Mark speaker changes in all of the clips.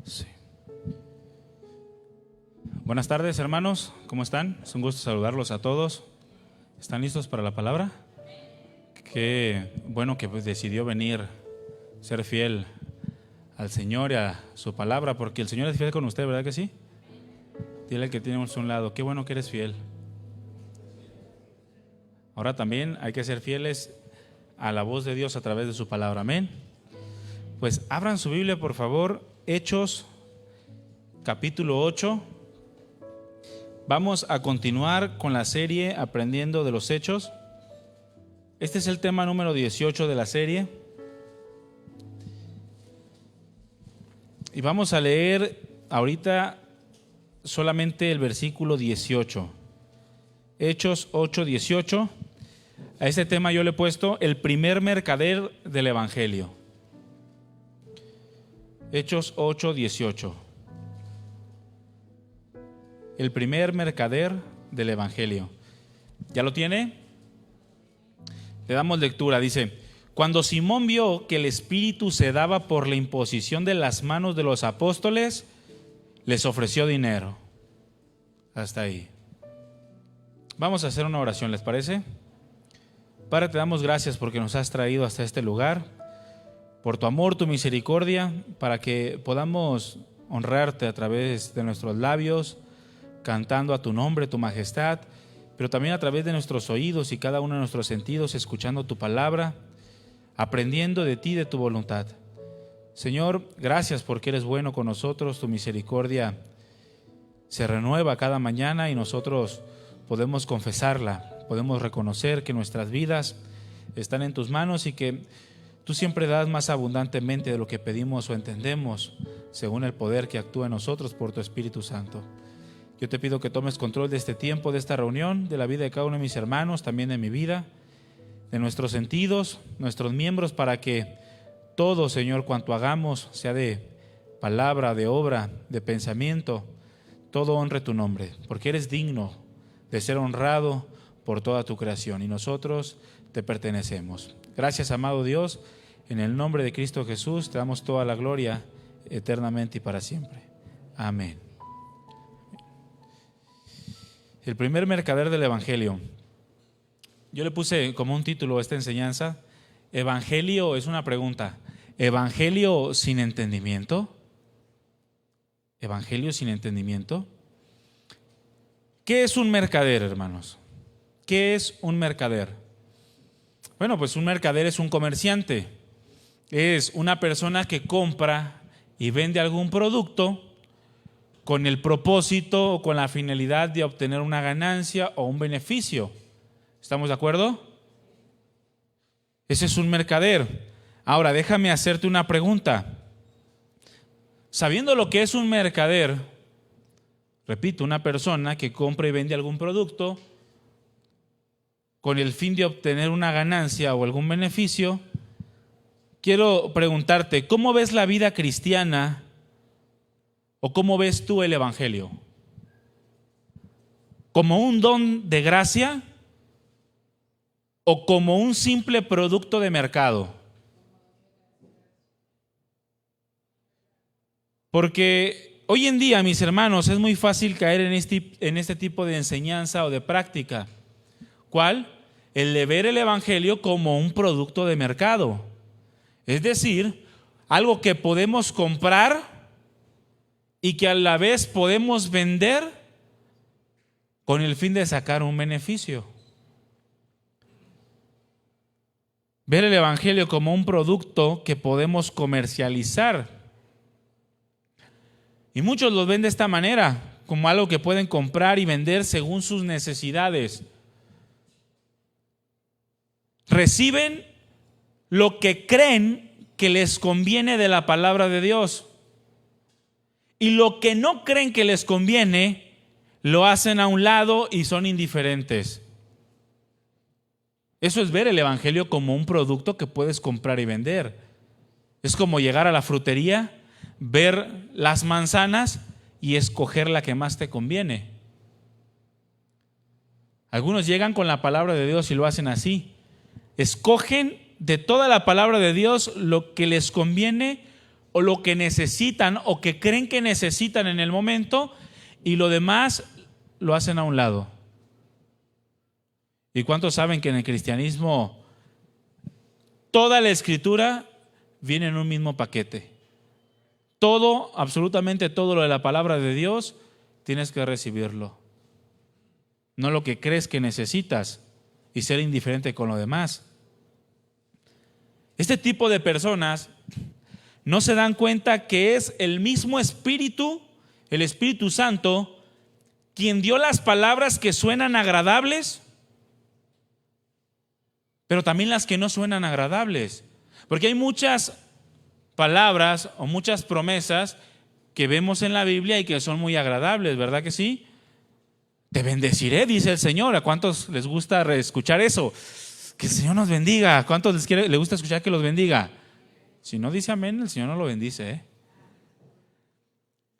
Speaker 1: Sí. Buenas tardes, hermanos, ¿cómo están? Es un gusto saludarlos a todos. ¿Están listos para la palabra? Qué bueno que decidió venir, ser fiel al Señor y a su palabra, porque el Señor es fiel con usted, ¿verdad que sí? Dile al que tenemos a un lado, qué bueno que eres fiel. Ahora también hay que ser fieles a la voz de Dios a través de su palabra, amén. Pues abran su Biblia, por favor, Hechos capítulo 8. Vamos a continuar con la serie Aprendiendo de los Hechos. Este es el tema número 18 de la serie. Y vamos a leer ahorita solamente el versículo 18. Hechos 8, 18. A este tema yo le he puesto el primer mercader del Evangelio. Hechos 8, 18. El primer mercader del Evangelio. ¿Ya lo tiene? Le damos lectura. Dice: cuando Simón vio que el Espíritu se daba por la imposición de las manos de los apóstoles, les ofreció dinero. Hasta ahí. Vamos a hacer una oración, ¿les parece? Padre, te damos gracias porque nos has traído hasta este lugar, por tu amor, tu misericordia, para que podamos honrarte a través de nuestros labios, cantando a tu nombre, tu majestad, pero también a través de nuestros oídos y cada uno de nuestros sentidos, escuchando tu palabra, aprendiendo de ti, de tu voluntad. Señor, gracias porque eres bueno con nosotros, tu misericordia se renueva cada mañana y nosotros podemos confesarla, podemos reconocer que nuestras vidas están en tus manos y que tú siempre das más abundantemente de lo que pedimos o entendemos, según el poder que actúa en nosotros por tu Espíritu Santo. Yo te pido que tomes control de este tiempo, de esta reunión, de la vida de cada uno de mis hermanos, también de mi vida, de nuestros sentidos, nuestros miembros, para que todo, Señor, cuanto hagamos, sea de palabra, de obra, de pensamiento, todo honre tu nombre, porque eres digno de ser honrado por toda tu creación y nosotros te pertenecemos. Gracias, amado Dios, en el nombre de Cristo Jesús te damos toda la gloria eternamente y para siempre. Amén. El primer mercader del Evangelio. Yo le puse como un título a esta enseñanza: Evangelio es una pregunta. ¿Evangelio sin entendimiento? ¿Evangelio sin entendimiento? ¿Qué es un mercader, hermanos? ¿Qué es un mercader? Bueno, pues un mercader es un comerciante. Es una persona que compra y vende algún producto con el propósito o con la finalidad de obtener una ganancia o un beneficio. ¿Estamos de acuerdo? Ese es un mercader. Ahora, déjame hacerte una pregunta. Sabiendo lo que es un mercader, repito, una persona que compra y vende algún producto con el fin de obtener una ganancia o algún beneficio, quiero preguntarte, ¿cómo ves la vida cristiana o cómo ves tú el Evangelio? ¿Como un don de gracia o como un simple producto de mercado? Porque hoy en día, mis hermanos, es muy fácil caer en este tipo de enseñanza o de práctica. ¿Cuál? El de ver el Evangelio como un producto de mercado. Es decir, algo que podemos comprar y que a la vez podemos vender con el fin de sacar un beneficio. Ver el Evangelio como un producto que podemos comercializar. Y muchos lo ven de esta manera, como algo que pueden comprar y vender según sus necesidades. Reciben lo que creen que les conviene de la palabra de Dios. Y lo que no creen que les conviene, lo hacen a un lado y son indiferentes. Eso es ver el Evangelio como un producto que puedes comprar y vender. Es como llegar a la frutería, ver las manzanas y escoger la que más te conviene. Algunos llegan con la palabra de Dios y lo hacen así. Escogen de toda la palabra de Dios lo que les conviene o lo que necesitan o que creen que necesitan en el momento, y lo demás lo hacen a un lado. ¿Y cuántos saben que en el cristianismo toda la escritura viene en un mismo paquete? Todo, absolutamente todo lo de la palabra de Dios, tienes que recibirlo. No lo que crees que necesitas y ser indiferente con lo demás. Este tipo de personas no se dan cuenta que es el mismo Espíritu, el Espíritu Santo, quien dio las palabras que suenan agradables, pero también las que no suenan agradables. Porque hay muchas palabras o muchas promesas que vemos en la Biblia y que son muy agradables, ¿verdad que sí? Te bendeciré, dice el Señor. ¿A cuántos les gusta escuchar eso? Que el Señor nos bendiga. ¿A cuántos les gusta escuchar que los bendiga? Si no dice amén, el Señor no lo bendice, ¿eh?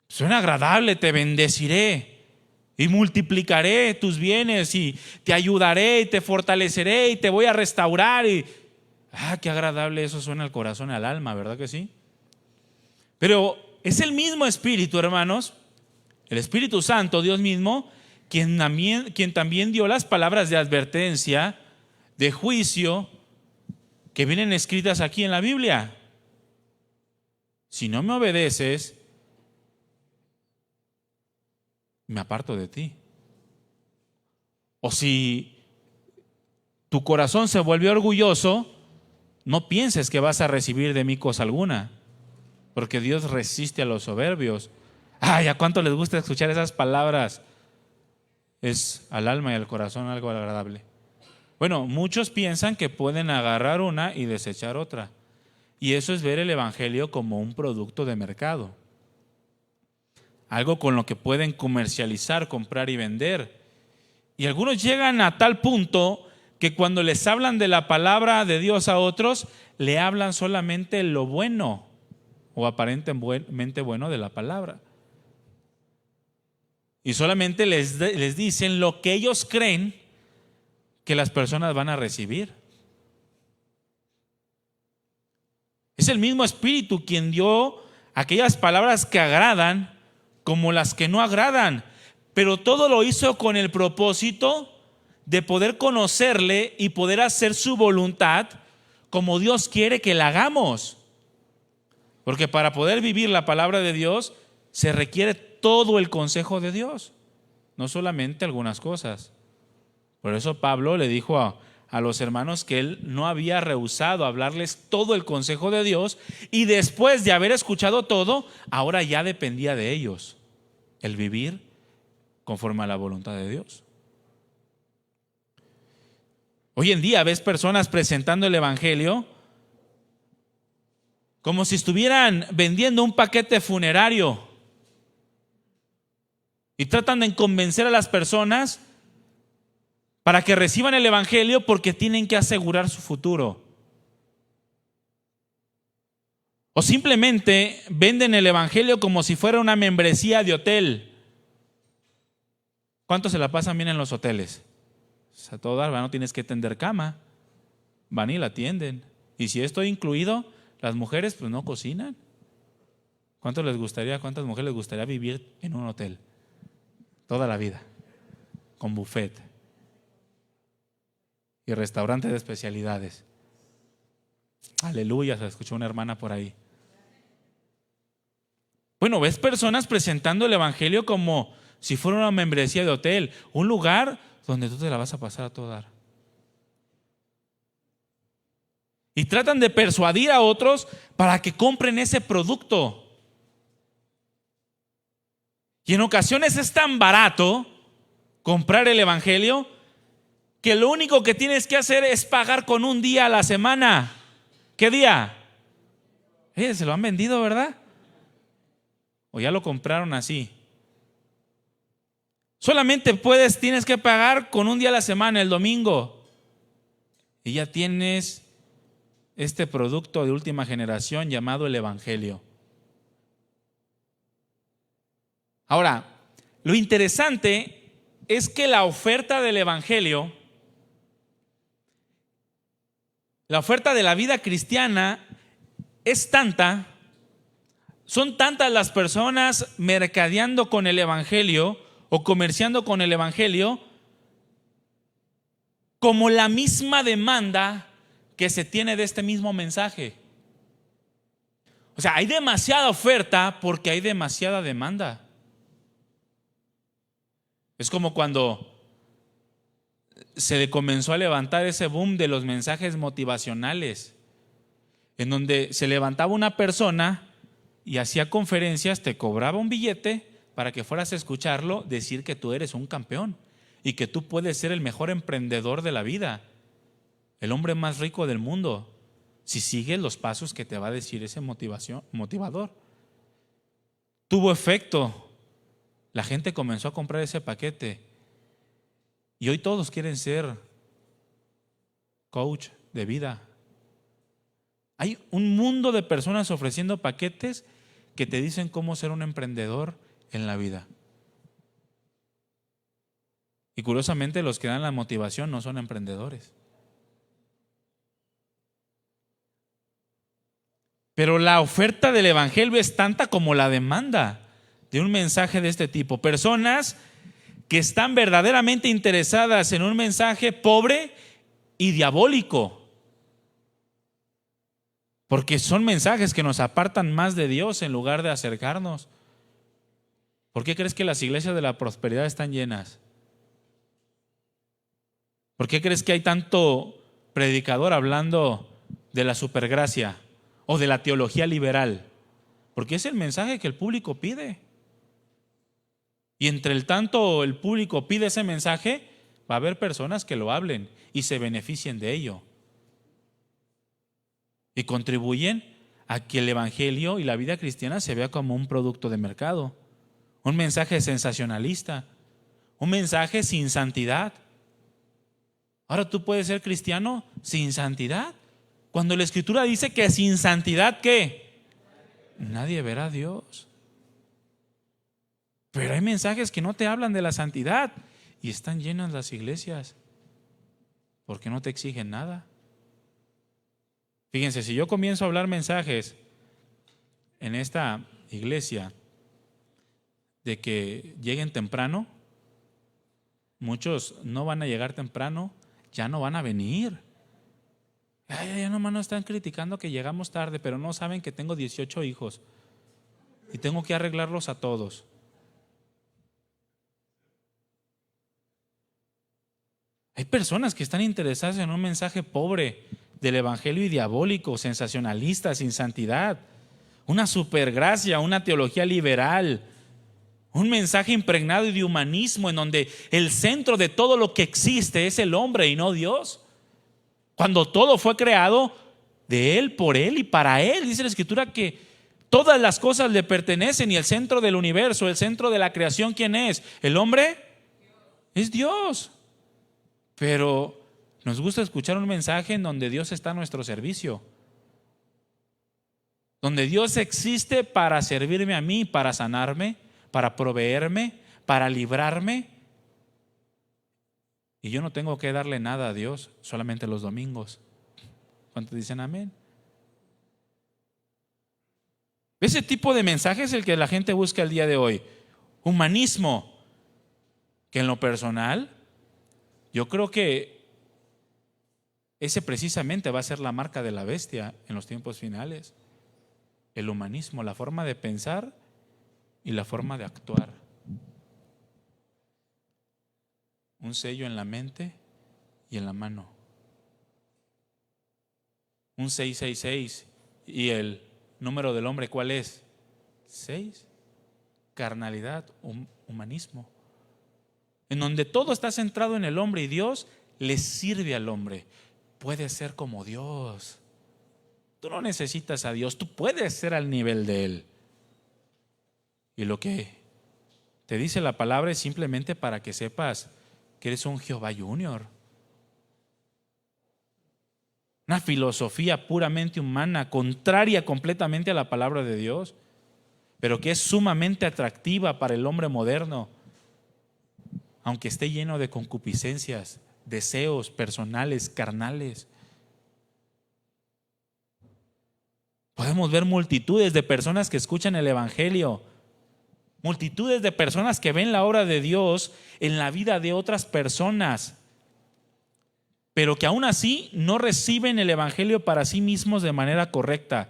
Speaker 1: Suena agradable, te bendeciré y multiplicaré tus bienes y te ayudaré y te fortaleceré y te voy a restaurar. Qué agradable eso suena al corazón y al alma, ¿verdad que sí? Pero es el mismo Espíritu, hermanos, el Espíritu Santo, Dios mismo, quien también dio las palabras de advertencia, de juicio, que vienen escritas aquí en la Biblia. Si no me obedeces, me aparto de ti. O si tu corazón se vuelve orgulloso, no pienses que vas a recibir de mí cosa alguna, porque Dios resiste a los soberbios. ¿A cuánto les gusta escuchar esas palabras? Es al alma y al corazón algo agradable. Bueno, muchos piensan que pueden agarrar una y desechar otra, y eso es ver el evangelio como un producto de mercado, algo con lo que pueden comercializar, comprar y vender. Y algunos llegan a tal punto que cuando les hablan de la palabra de Dios a otros, le hablan solamente lo bueno o aparentemente bueno de la palabra. Y solamente les dicen lo que ellos creen que las personas van a recibir. Es el mismo Espíritu quien dio aquellas palabras que agradan como las que no agradan, pero todo lo hizo con el propósito de poder conocerle y poder hacer su voluntad como Dios quiere que la hagamos. Porque para poder vivir la palabra de Dios se requiere todo el consejo de Dios, no solamente algunas cosas. Por eso Pablo le dijo a los hermanos que él no había rehusado hablarles todo el consejo de Dios, y después de haber escuchado todo, ahora ya dependía de ellos el vivir conforme a la voluntad de Dios. Hoy en día ves personas presentando el evangelio como si estuvieran vendiendo un paquete funerario y tratan de convencer a las personas para que reciban el evangelio porque tienen que asegurar su futuro. O simplemente venden el evangelio como si fuera una membresía de hotel. ¿Cuántos se la pasan bien en los hoteles? A todo dar, no tienes que tender cama, van y la atienden. Y si esto incluido, las mujeres pues no cocinan. ¿Cuántas mujeres les gustaría vivir en un hotel toda la vida, con buffet y restaurante de especialidades? Aleluya, se escuchó una hermana por ahí. Bueno, ves personas presentando el evangelio como si fuera una membresía de hotel, un lugar donde tú te la vas a pasar a todo dar. Y tratan de persuadir a otros para que compren ese producto. Y en ocasiones es tan barato comprar el evangelio que lo único que tienes que hacer es pagar con un día a la semana. ¿Qué día? Se lo han vendido, ¿verdad? O ya lo compraron así. Solamente tienes que pagar con un día a la semana, el domingo, y ya tienes este producto de última generación llamado el evangelio. Ahora, lo interesante es que la oferta del evangelio, la oferta de la vida cristiana es tanta Son tantas las personas mercadeando con el evangelio o comerciando con el evangelio como la misma demanda que se tiene de este mismo mensaje. O sea, hay demasiada oferta porque hay demasiada demanda. Es como cuando se le comenzó a levantar ese boom de los mensajes motivacionales, en donde se levantaba una persona y hacía conferencias, te cobraba un billete para que fueras a escucharlo decir que tú eres un campeón y que tú puedes ser el mejor emprendedor de la vida, el hombre más rico del mundo, si sigues los pasos que te va a decir ese motivador. Tuvo efecto. La gente comenzó a comprar ese paquete y hoy todos quieren ser coach de vida. Hay un mundo de personas ofreciendo paquetes que te dicen cómo ser un emprendedor en la vida. Y curiosamente los que dan la motivación no son emprendedores. Pero la oferta del evangelio es tanta como la demanda de un mensaje de este tipo. Personas que están verdaderamente interesadas en un mensaje pobre y diabólico. Porque son mensajes que nos apartan más de Dios en lugar de acercarnos. ¿Por qué crees que las iglesias de la prosperidad están llenas? ¿Por qué crees que hay tanto predicador hablando de la supergracia o de la teología liberal? Porque es el mensaje que el público pide. Y entre el tanto el público pide ese mensaje, va a haber personas que lo hablen y se beneficien de ello. Y contribuyen a que el evangelio y la vida cristiana se vea como un producto de mercado. Un mensaje sensacionalista, un mensaje sin santidad. Ahora tú puedes ser cristiano sin santidad. Cuando la Escritura dice que sin santidad, ¿qué? Nadie verá a Dios. Pero hay mensajes que no te hablan de la santidad y están llenas las iglesias porque no te exigen nada. Fíjense, si yo comienzo a hablar mensajes en esta iglesia de que lleguen temprano, muchos no van a llegar temprano, ya no van a venir. Ya nomás nos están criticando que llegamos tarde, pero no saben que tengo 18 hijos y tengo que arreglarlos a todos. Hay personas que están interesadas en un mensaje pobre del evangelio y diabólico, sensacionalista, sin santidad, una supergracia, una teología liberal, un mensaje impregnado de humanismo en donde el centro de todo lo que existe es el hombre y no Dios. Cuando todo fue creado de Él, por Él y para Él, dice la Escritura que todas las cosas le pertenecen y el centro del universo, el centro de la creación, ¿quién es? ¿El hombre? Es Dios. Pero nos gusta escuchar un mensaje en donde Dios está a nuestro servicio, donde Dios existe para servirme a mí, para sanarme, para proveerme, para librarme. Y yo no tengo que darle nada a Dios, solamente los domingos. ¿Cuántos dicen amén? Ese tipo de mensaje es el que la gente busca el día de hoy. Humanismo, que en lo personal, yo creo que ese precisamente va a ser la marca de la bestia en los tiempos finales. El humanismo, la forma de pensar y la forma de actuar. Un sello en la mente y en la mano. Un 666 y el número del hombre, ¿cuál es? 6. Carnalidad, humanismo. En donde todo está centrado en el hombre y Dios le sirve al hombre. Puedes ser como Dios. Tú no necesitas a Dios, tú puedes ser al nivel de Él. Y lo que te dice la palabra es simplemente para que sepas que eres un Jehová Junior. Una filosofía puramente humana, contraria completamente a la palabra de Dios, pero que es sumamente atractiva para el hombre moderno, aunque esté lleno de concupiscencias, deseos personales, carnales. Podemos ver multitudes de personas que escuchan el Evangelio, multitudes de personas que ven la obra de Dios en la vida de otras personas, pero que aún así no reciben el Evangelio para sí mismos de manera correcta.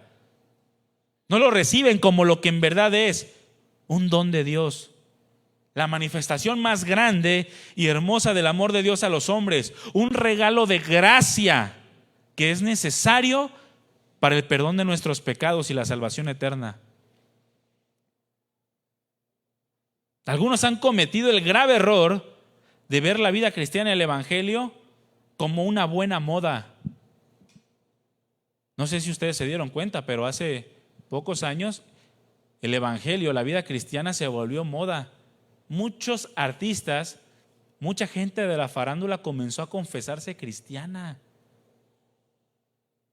Speaker 1: No lo reciben como lo que en verdad es, un don de Dios. La manifestación más grande y hermosa del amor de Dios a los hombres. Un regalo de gracia que es necesario para el perdón de nuestros pecados y la salvación eterna. Algunos han cometido el grave error de ver la vida cristiana y el Evangelio como una buena moda. No sé si ustedes se dieron cuenta, pero hace pocos años el Evangelio, la vida cristiana se volvió moda. Muchos artistas, mucha gente de la farándula comenzó a confesarse cristiana.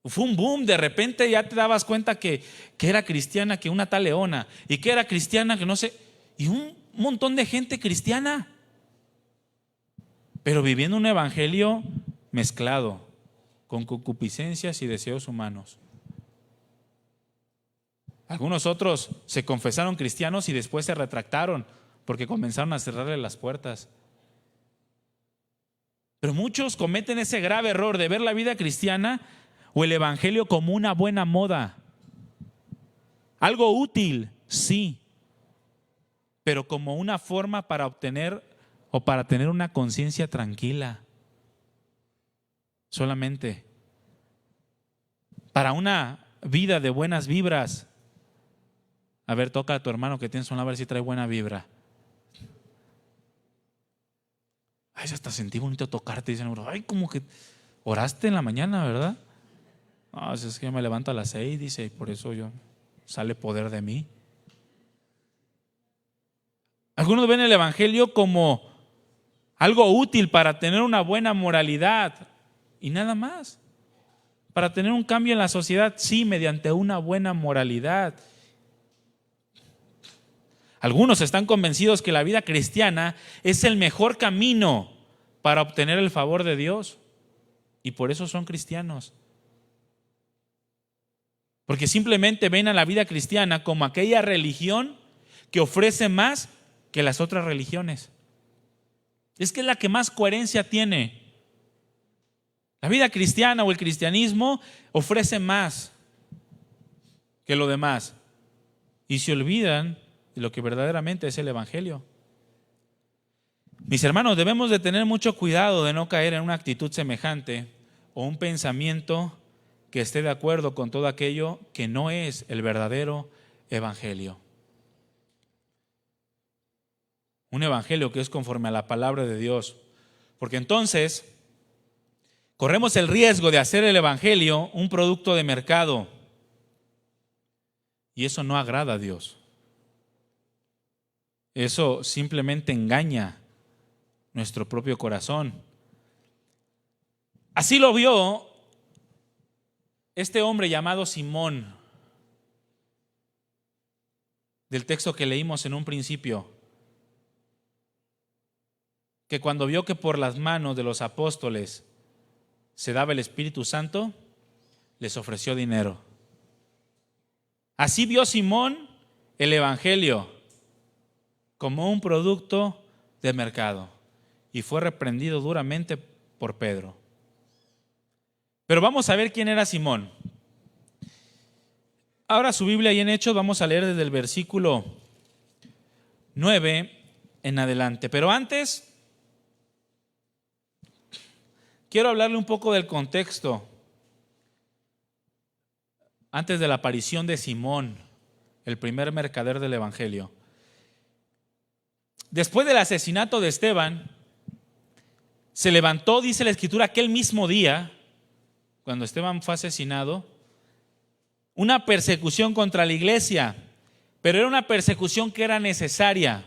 Speaker 1: Fue un boom, de repente ya te dabas cuenta que era cristiana, que una tal Leona, y que era cristiana, que no sé, y un montón de gente cristiana, pero viviendo un evangelio mezclado con concupiscencias y deseos humanos. Algunos otros se confesaron cristianos y después se retractaron porque comenzaron a cerrarle las puertas. Pero muchos cometen ese grave error de ver la vida cristiana o el evangelio como una buena moda. Algo útil, sí, pero como una forma para obtener o para tener una conciencia tranquila. Solamente. Para una vida de buenas vibras. A ver, toca a tu hermano que tienes un lado a ver si trae buena vibra. Ay, hasta sentí bonito tocarte. Dicen, ay, como que oraste en la mañana, ¿verdad? No, es que yo me levanto a las 6, dice, y por eso sale poder de mí. Algunos ven el evangelio como algo útil para tener una buena moralidad y nada más. Para tener un cambio en la sociedad, sí, mediante una buena moralidad. Algunos están convencidos que la vida cristiana es el mejor camino para obtener el favor de Dios y por eso son cristianos. Porque simplemente ven a la vida cristiana como aquella religión que ofrece más que las otras religiones. Es que es la que más coherencia tiene. La vida cristiana o el cristianismo ofrece más que lo demás. Y se olvidan de lo que verdaderamente es el evangelio. Mis hermanos, debemos de tener mucho cuidado de no caer en una actitud semejante o un pensamiento que esté de acuerdo con todo aquello que no es el verdadero evangelio. Un evangelio que es conforme a la palabra de Dios. Porque entonces corremos el riesgo de hacer el evangelio un producto de mercado. Y eso no agrada a Dios. Eso simplemente engaña nuestro propio corazón. Así lo vio este hombre llamado Simón, del texto que leímos en un principio, que cuando vio que por las manos de los apóstoles se daba el Espíritu Santo, les ofreció dinero. Así vio Simón el evangelio como un producto de mercado y fue reprendido duramente por Pedro. Pero vamos a ver quién era Simón. Ahora su Biblia ahí en Hechos, vamos a leer desde el versículo 9 en adelante. Pero antes, quiero hablarle un poco del contexto. Antes de la aparición de Simón, el primer mercader del evangelio. Después del asesinato de Esteban, se levantó, dice la Escritura, aquel mismo día, cuando Esteban fue asesinado, una persecución contra la iglesia, pero era una persecución que era necesaria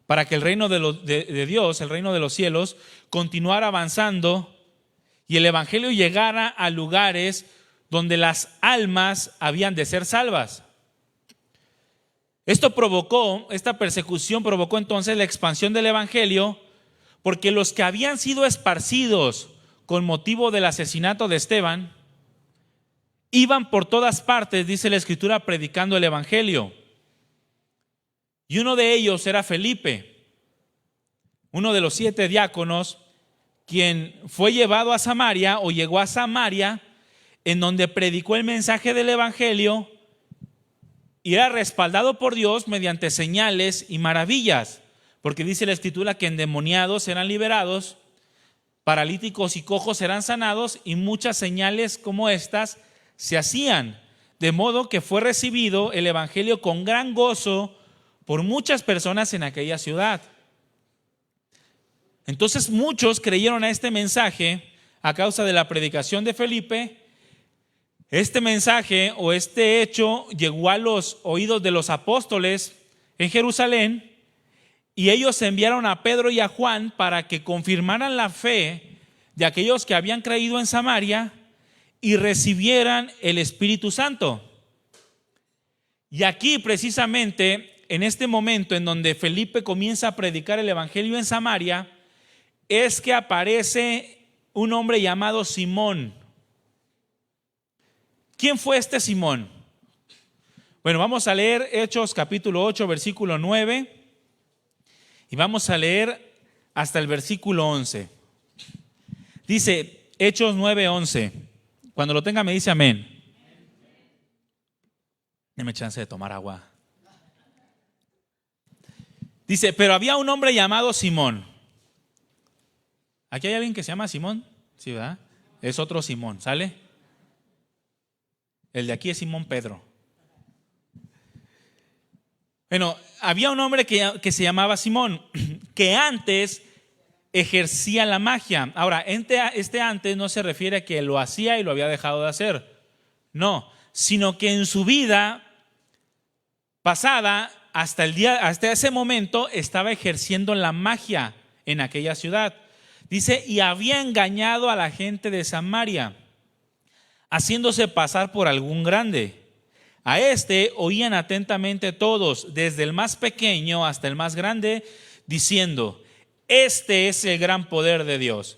Speaker 1: para que el reino de Dios, el reino de los cielos, continuara avanzando y el evangelio llegara a lugares donde las almas habían de ser salvas. Esta persecución provocó entonces la expansión del evangelio, porque los que habían sido esparcidos con motivo del asesinato de Esteban iban por todas partes, dice la Escritura, predicando el Evangelio. Y uno de ellos era Felipe, uno de los 7 diáconos, quien fue llevado a Samaria o llegó a Samaria, en donde predicó el mensaje del Evangelio y era respaldado por Dios mediante señales y maravillas, porque dice la Escritura que endemoniados serán liberados, paralíticos y cojos serán sanados, y muchas señales como estas se hacían, de modo que fue recibido el Evangelio con gran gozo por muchas personas en aquella ciudad. Entonces muchos creyeron a este mensaje a causa de la predicación de Felipe. Este mensaje o este hecho llegó a los oídos de los apóstoles en Jerusalén, y ellos enviaron a Pedro y a Juan para que confirmaran la fe de aquellos que habían creído en Samaria y recibieran el Espíritu Santo. Y aquí precisamente, en este momento en donde Felipe comienza a predicar el Evangelio en Samaria, es que aparece un hombre llamado Simón. ¿Quién fue este Simón? Bueno, vamos a leer Hechos capítulo 8, versículo 9, y vamos a leer hasta el versículo 11. Dice Hechos 9, 11. Cuando lo tenga me dice amén. Deme chance de tomar agua. Dice, pero había un hombre llamado Simón. ¿Aquí hay alguien que se llama Simón? Sí, ¿verdad? Es otro Simón, ¿sale? El de aquí es Simón Pedro. Bueno, había un hombre que se llamaba Simón, que antes ejercía la magia. Ahora, este antes no se refiere a que lo hacía y lo había dejado de hacer. No, sino que en su vida pasada, hasta ese momento, estaba ejerciendo la magia en aquella ciudad. Dice, y había engañado a la gente de Samaria, haciéndose pasar por algún grande. A este oían atentamente todos, desde el más pequeño hasta el más grande, diciendo, este es el gran poder de Dios.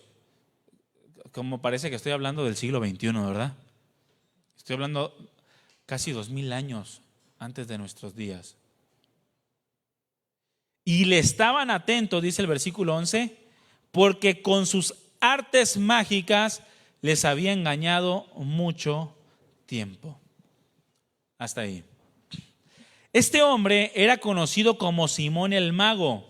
Speaker 1: Como parece que estoy hablando del siglo XXI, ¿verdad? Estoy hablando casi 2000 años antes de nuestros días. Y le estaban atentos, dice el versículo 11, porque con sus artes mágicas les había engañado mucho tiempo. Hasta ahí. Este hombre era conocido como Simón el Mago,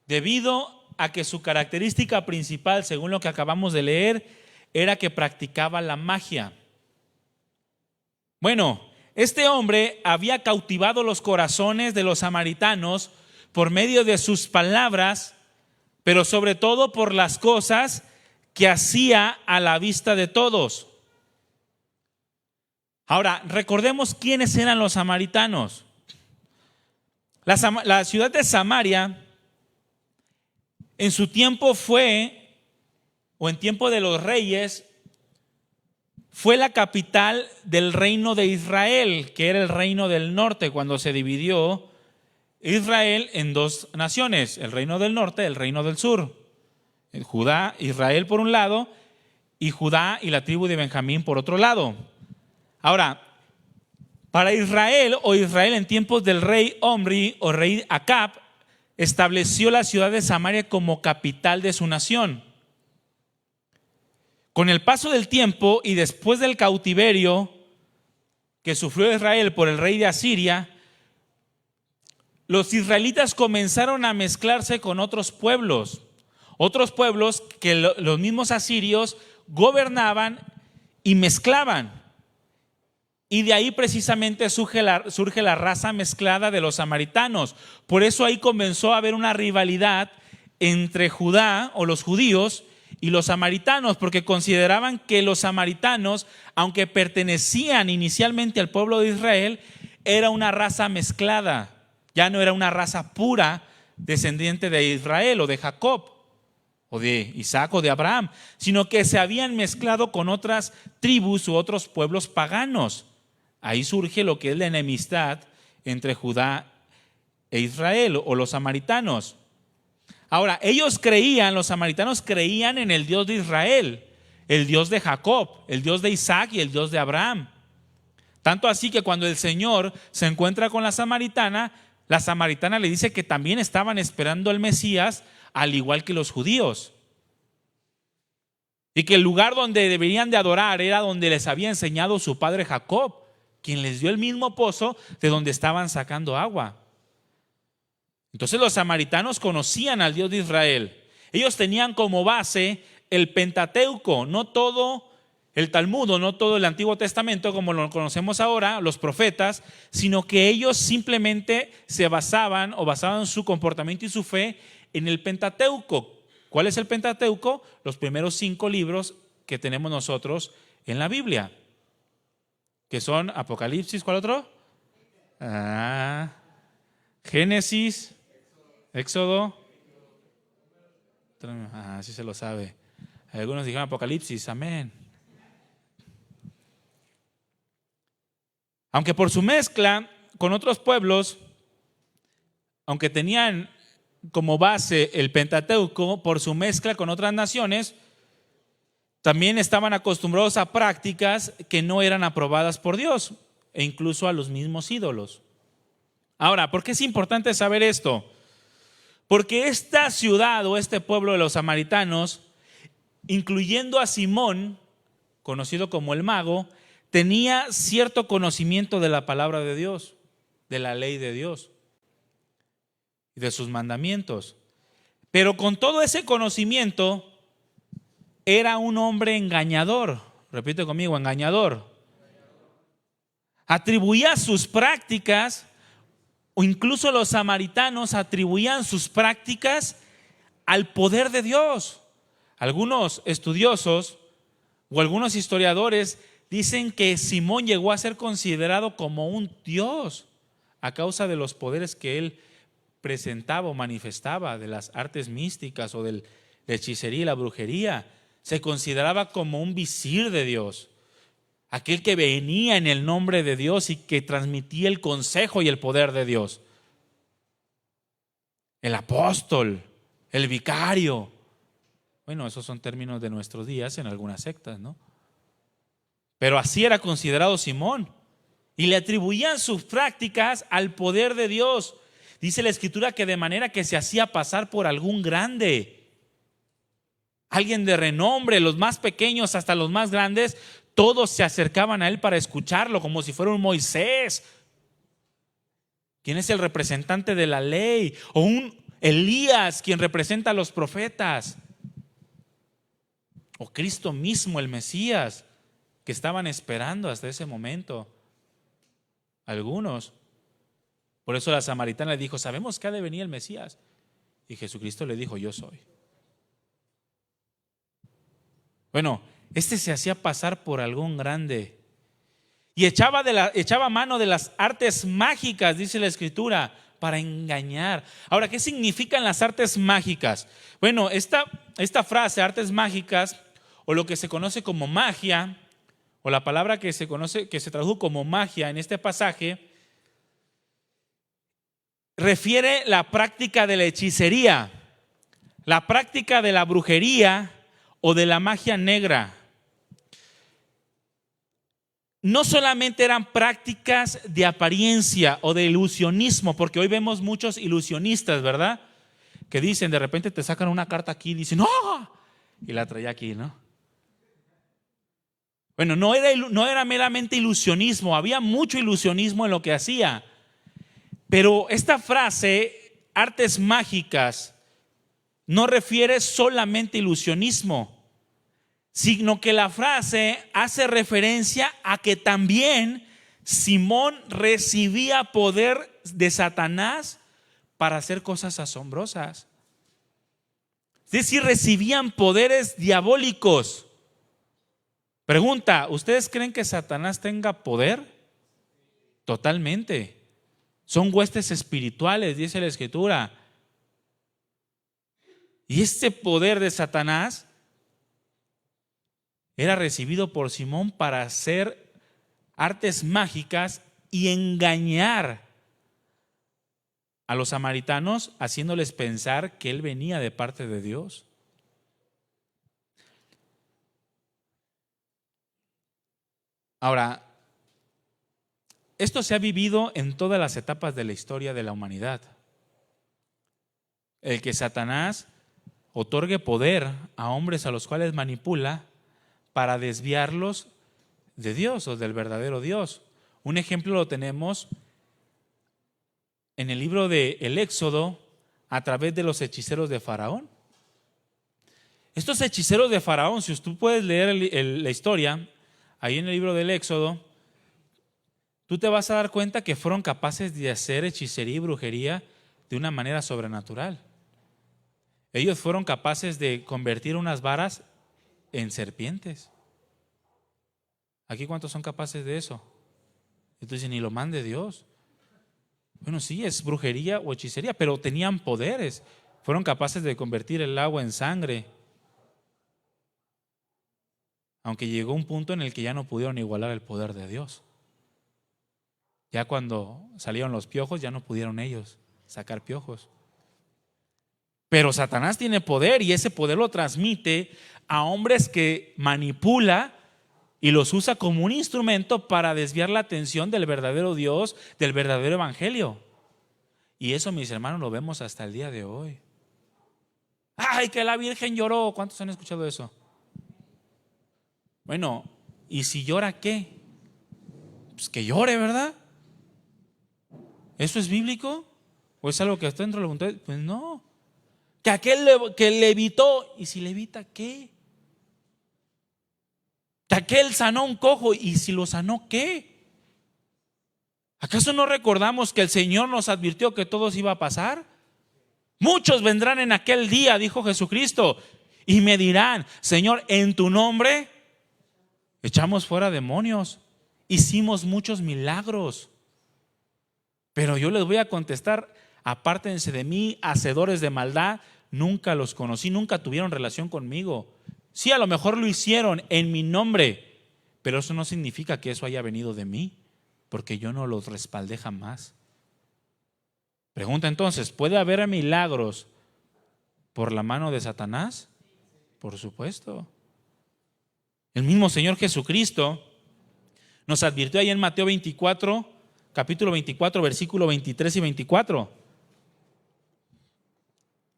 Speaker 1: debido a que su característica principal, según lo que acabamos de leer, era que practicaba la magia. Bueno, este hombre había cautivado los corazones de los samaritanos por medio de sus palabras, pero sobre todo por las cosas que hacía a la vista de todos. Ahora, recordemos quiénes eran los samaritanos. La ciudad de Samaria en su tiempo o en tiempo de los reyes, fue la capital del reino de Israel, que era el reino del norte, cuando se dividió Israel en 2 naciones, el reino del norte, el reino del sur. Judá, Israel por un lado, y Judá y la tribu de Benjamín por otro lado. Ahora, para Israel en tiempos del rey Omri o rey Acab, estableció la ciudad de Samaria como capital de su nación. Con el paso del tiempo y después del cautiverio que sufrió Israel por el rey de Asiria, los israelitas comenzaron a mezclarse con otros pueblos que los mismos asirios gobernaban y mezclaban. Y de ahí precisamente surge la raza mezclada de los samaritanos. Por eso ahí comenzó a haber una rivalidad entre Judá o los judíos y los samaritanos, porque consideraban que los samaritanos, aunque pertenecían inicialmente al pueblo de Israel, era una raza mezclada. Ya no era una raza pura descendiente de Israel o de Jacob o de Isaac o de Abraham, sino que se habían mezclado con otras tribus u otros pueblos paganos. Ahí surge lo que es la enemistad entre Judá e Israel o los samaritanos. Ahora, los samaritanos creían en el Dios de Israel, el Dios de Jacob, el Dios de Isaac y el Dios de Abraham. Tanto así que cuando el Señor se encuentra con la samaritana le dice que también estaban esperando al Mesías, al igual que los judíos. Y que el lugar donde deberían de adorar era donde les había enseñado su padre Jacob, quien les dio el mismo pozo de donde estaban sacando agua. Entonces los samaritanos conocían al Dios de Israel. Ellos tenían como base el Pentateuco, no todo el Talmud, no todo el Antiguo Testamento como lo conocemos ahora, los profetas, sino que ellos simplemente se basaban su comportamiento y su fe en el Pentateuco. ¿Cuál es el Pentateuco? Los primeros 5 libros que tenemos nosotros en la Biblia, que son Apocalipsis, ¿cuál otro? Génesis, Éxodo. Sí se lo sabe. Algunos dijeron Apocalipsis, amén. Aunque por su mezcla con otros pueblos, aunque tenían como base el Pentateuco, por su mezcla con otras naciones, también estaban acostumbrados a prácticas que no eran aprobadas por Dios e incluso a los mismos ídolos. Ahora, ¿por qué es importante saber esto? Porque esta ciudad o este pueblo de los samaritanos, incluyendo a Simón, conocido como el mago, tenía cierto conocimiento de la palabra de Dios, de la ley de Dios y de sus mandamientos. Pero con todo ese conocimiento, era un hombre engañador. Repite conmigo, engañador. Atribuía sus prácticas, o incluso los samaritanos atribuían sus prácticas al poder de Dios. Algunos estudiosos o algunos historiadores dicen que Simón llegó a ser considerado como un dios a causa de los poderes que él presentaba o manifestaba, de las artes místicas o de la hechicería y la brujería. Se consideraba como un visir de Dios, aquel que venía en el nombre de Dios y que transmitía el consejo y el poder de Dios. El apóstol, el vicario. Bueno, esos son términos de nuestros días en algunas sectas, ¿no? Pero así era considerado Simón. Y le atribuían sus prácticas al poder de Dios. Dice la Escritura que de manera que se hacía pasar por algún grande, alguien de renombre, los más pequeños hasta los más grandes, todos se acercaban a él para escucharlo, como si fuera un Moisés, quien es el representante de la ley, o un Elías, quien representa a los profetas, o Cristo mismo, el Mesías, que estaban esperando hasta ese momento. Algunos. Por eso la samaritana le dijo: sabemos que ha de venir el Mesías. Y Jesucristo le dijo: yo soy. Bueno, este se hacía pasar por algún grande y echaba mano de las artes mágicas, dice la Escritura, para engañar. Ahora, ¿qué significan las artes mágicas? Bueno, esta frase, artes mágicas, o lo que se conoce como magia, o la palabra que se tradujo como magia en este pasaje, refiere la práctica de la hechicería, la práctica de la brujería o de la magia negra. No solamente eran prácticas de apariencia o de ilusionismo, porque hoy vemos muchos ilusionistas, ¿verdad? Que dicen, de repente te sacan una carta aquí y dicen: ¡oh! Y la traía aquí, ¿no? Bueno, no era meramente ilusionismo, había mucho ilusionismo en lo que hacía. Pero esta frase, artes mágicas, no refiere solamente ilusionismo, sino que la frase hace referencia a que también Simón recibía poder de Satanás para hacer cosas asombrosas. Es decir, recibían poderes diabólicos. Pregunta: ¿ustedes creen que Satanás tenga poder? Totalmente. Son huestes espirituales, dice la Escritura. Y este poder de Satanás era recibido por Simón para hacer artes mágicas y engañar a los samaritanos, haciéndoles pensar que él venía de parte de Dios. Ahora, esto se ha vivido en todas las etapas de la historia de la humanidad. El que Satanás otorgue poder a hombres a los cuales manipula para desviarlos de Dios o del verdadero Dios. Un ejemplo lo tenemos en el libro de El Éxodo a través de los hechiceros de Faraón. Estos hechiceros de Faraón, si tú puedes leer la historia, ahí en el libro del Éxodo, tú te vas a dar cuenta que fueron capaces de hacer hechicería y brujería de una manera sobrenatural. Ellos fueron capaces de convertir unas varas en serpientes. ¿Aquí cuántos son capaces de eso? Entonces ni lo mande Dios. Bueno, sí, es brujería o hechicería, pero tenían poderes. Fueron capaces de convertir el agua en sangre. Aunque llegó un punto en el que ya no pudieron igualar el poder de Dios. Ya cuando salieron los piojos, ya no pudieron ellos sacar piojos. Pero Satanás tiene poder y ese poder lo transmite a hombres que manipula y los usa como un instrumento para desviar la atención del verdadero Dios, del verdadero evangelio. Y eso, mis hermanos, lo vemos hasta el día de hoy. ¡Ay, que la Virgen lloró! ¿Cuántos han escuchado eso? Bueno, ¿y si llora qué? Pues que llore, ¿verdad? ¿Eso es bíblico? ¿O es algo que está dentro de la voluntad? Pues no. Que aquel que levitó, ¿y si levita qué? Que aquel sanó un cojo, ¿y si lo sanó qué? ¿Acaso no recordamos que el Señor nos advirtió que todo iba a pasar? Muchos vendrán en aquel día, dijo Jesucristo, y me dirán: Señor, en tu nombre echamos fuera demonios, hicimos muchos milagros. Pero yo les voy a contestar: apártense de mí, hacedores de maldad, nunca los conocí, nunca tuvieron relación conmigo. Sí, a lo mejor lo hicieron en mi nombre, pero eso no significa que eso haya venido de mí, porque yo no los respaldé jamás. Pregunta entonces: ¿puede haber milagros por la mano de Satanás? Por supuesto. El mismo Señor Jesucristo nos advirtió ahí en Mateo 24, capítulo 24, versículo 23 y 24.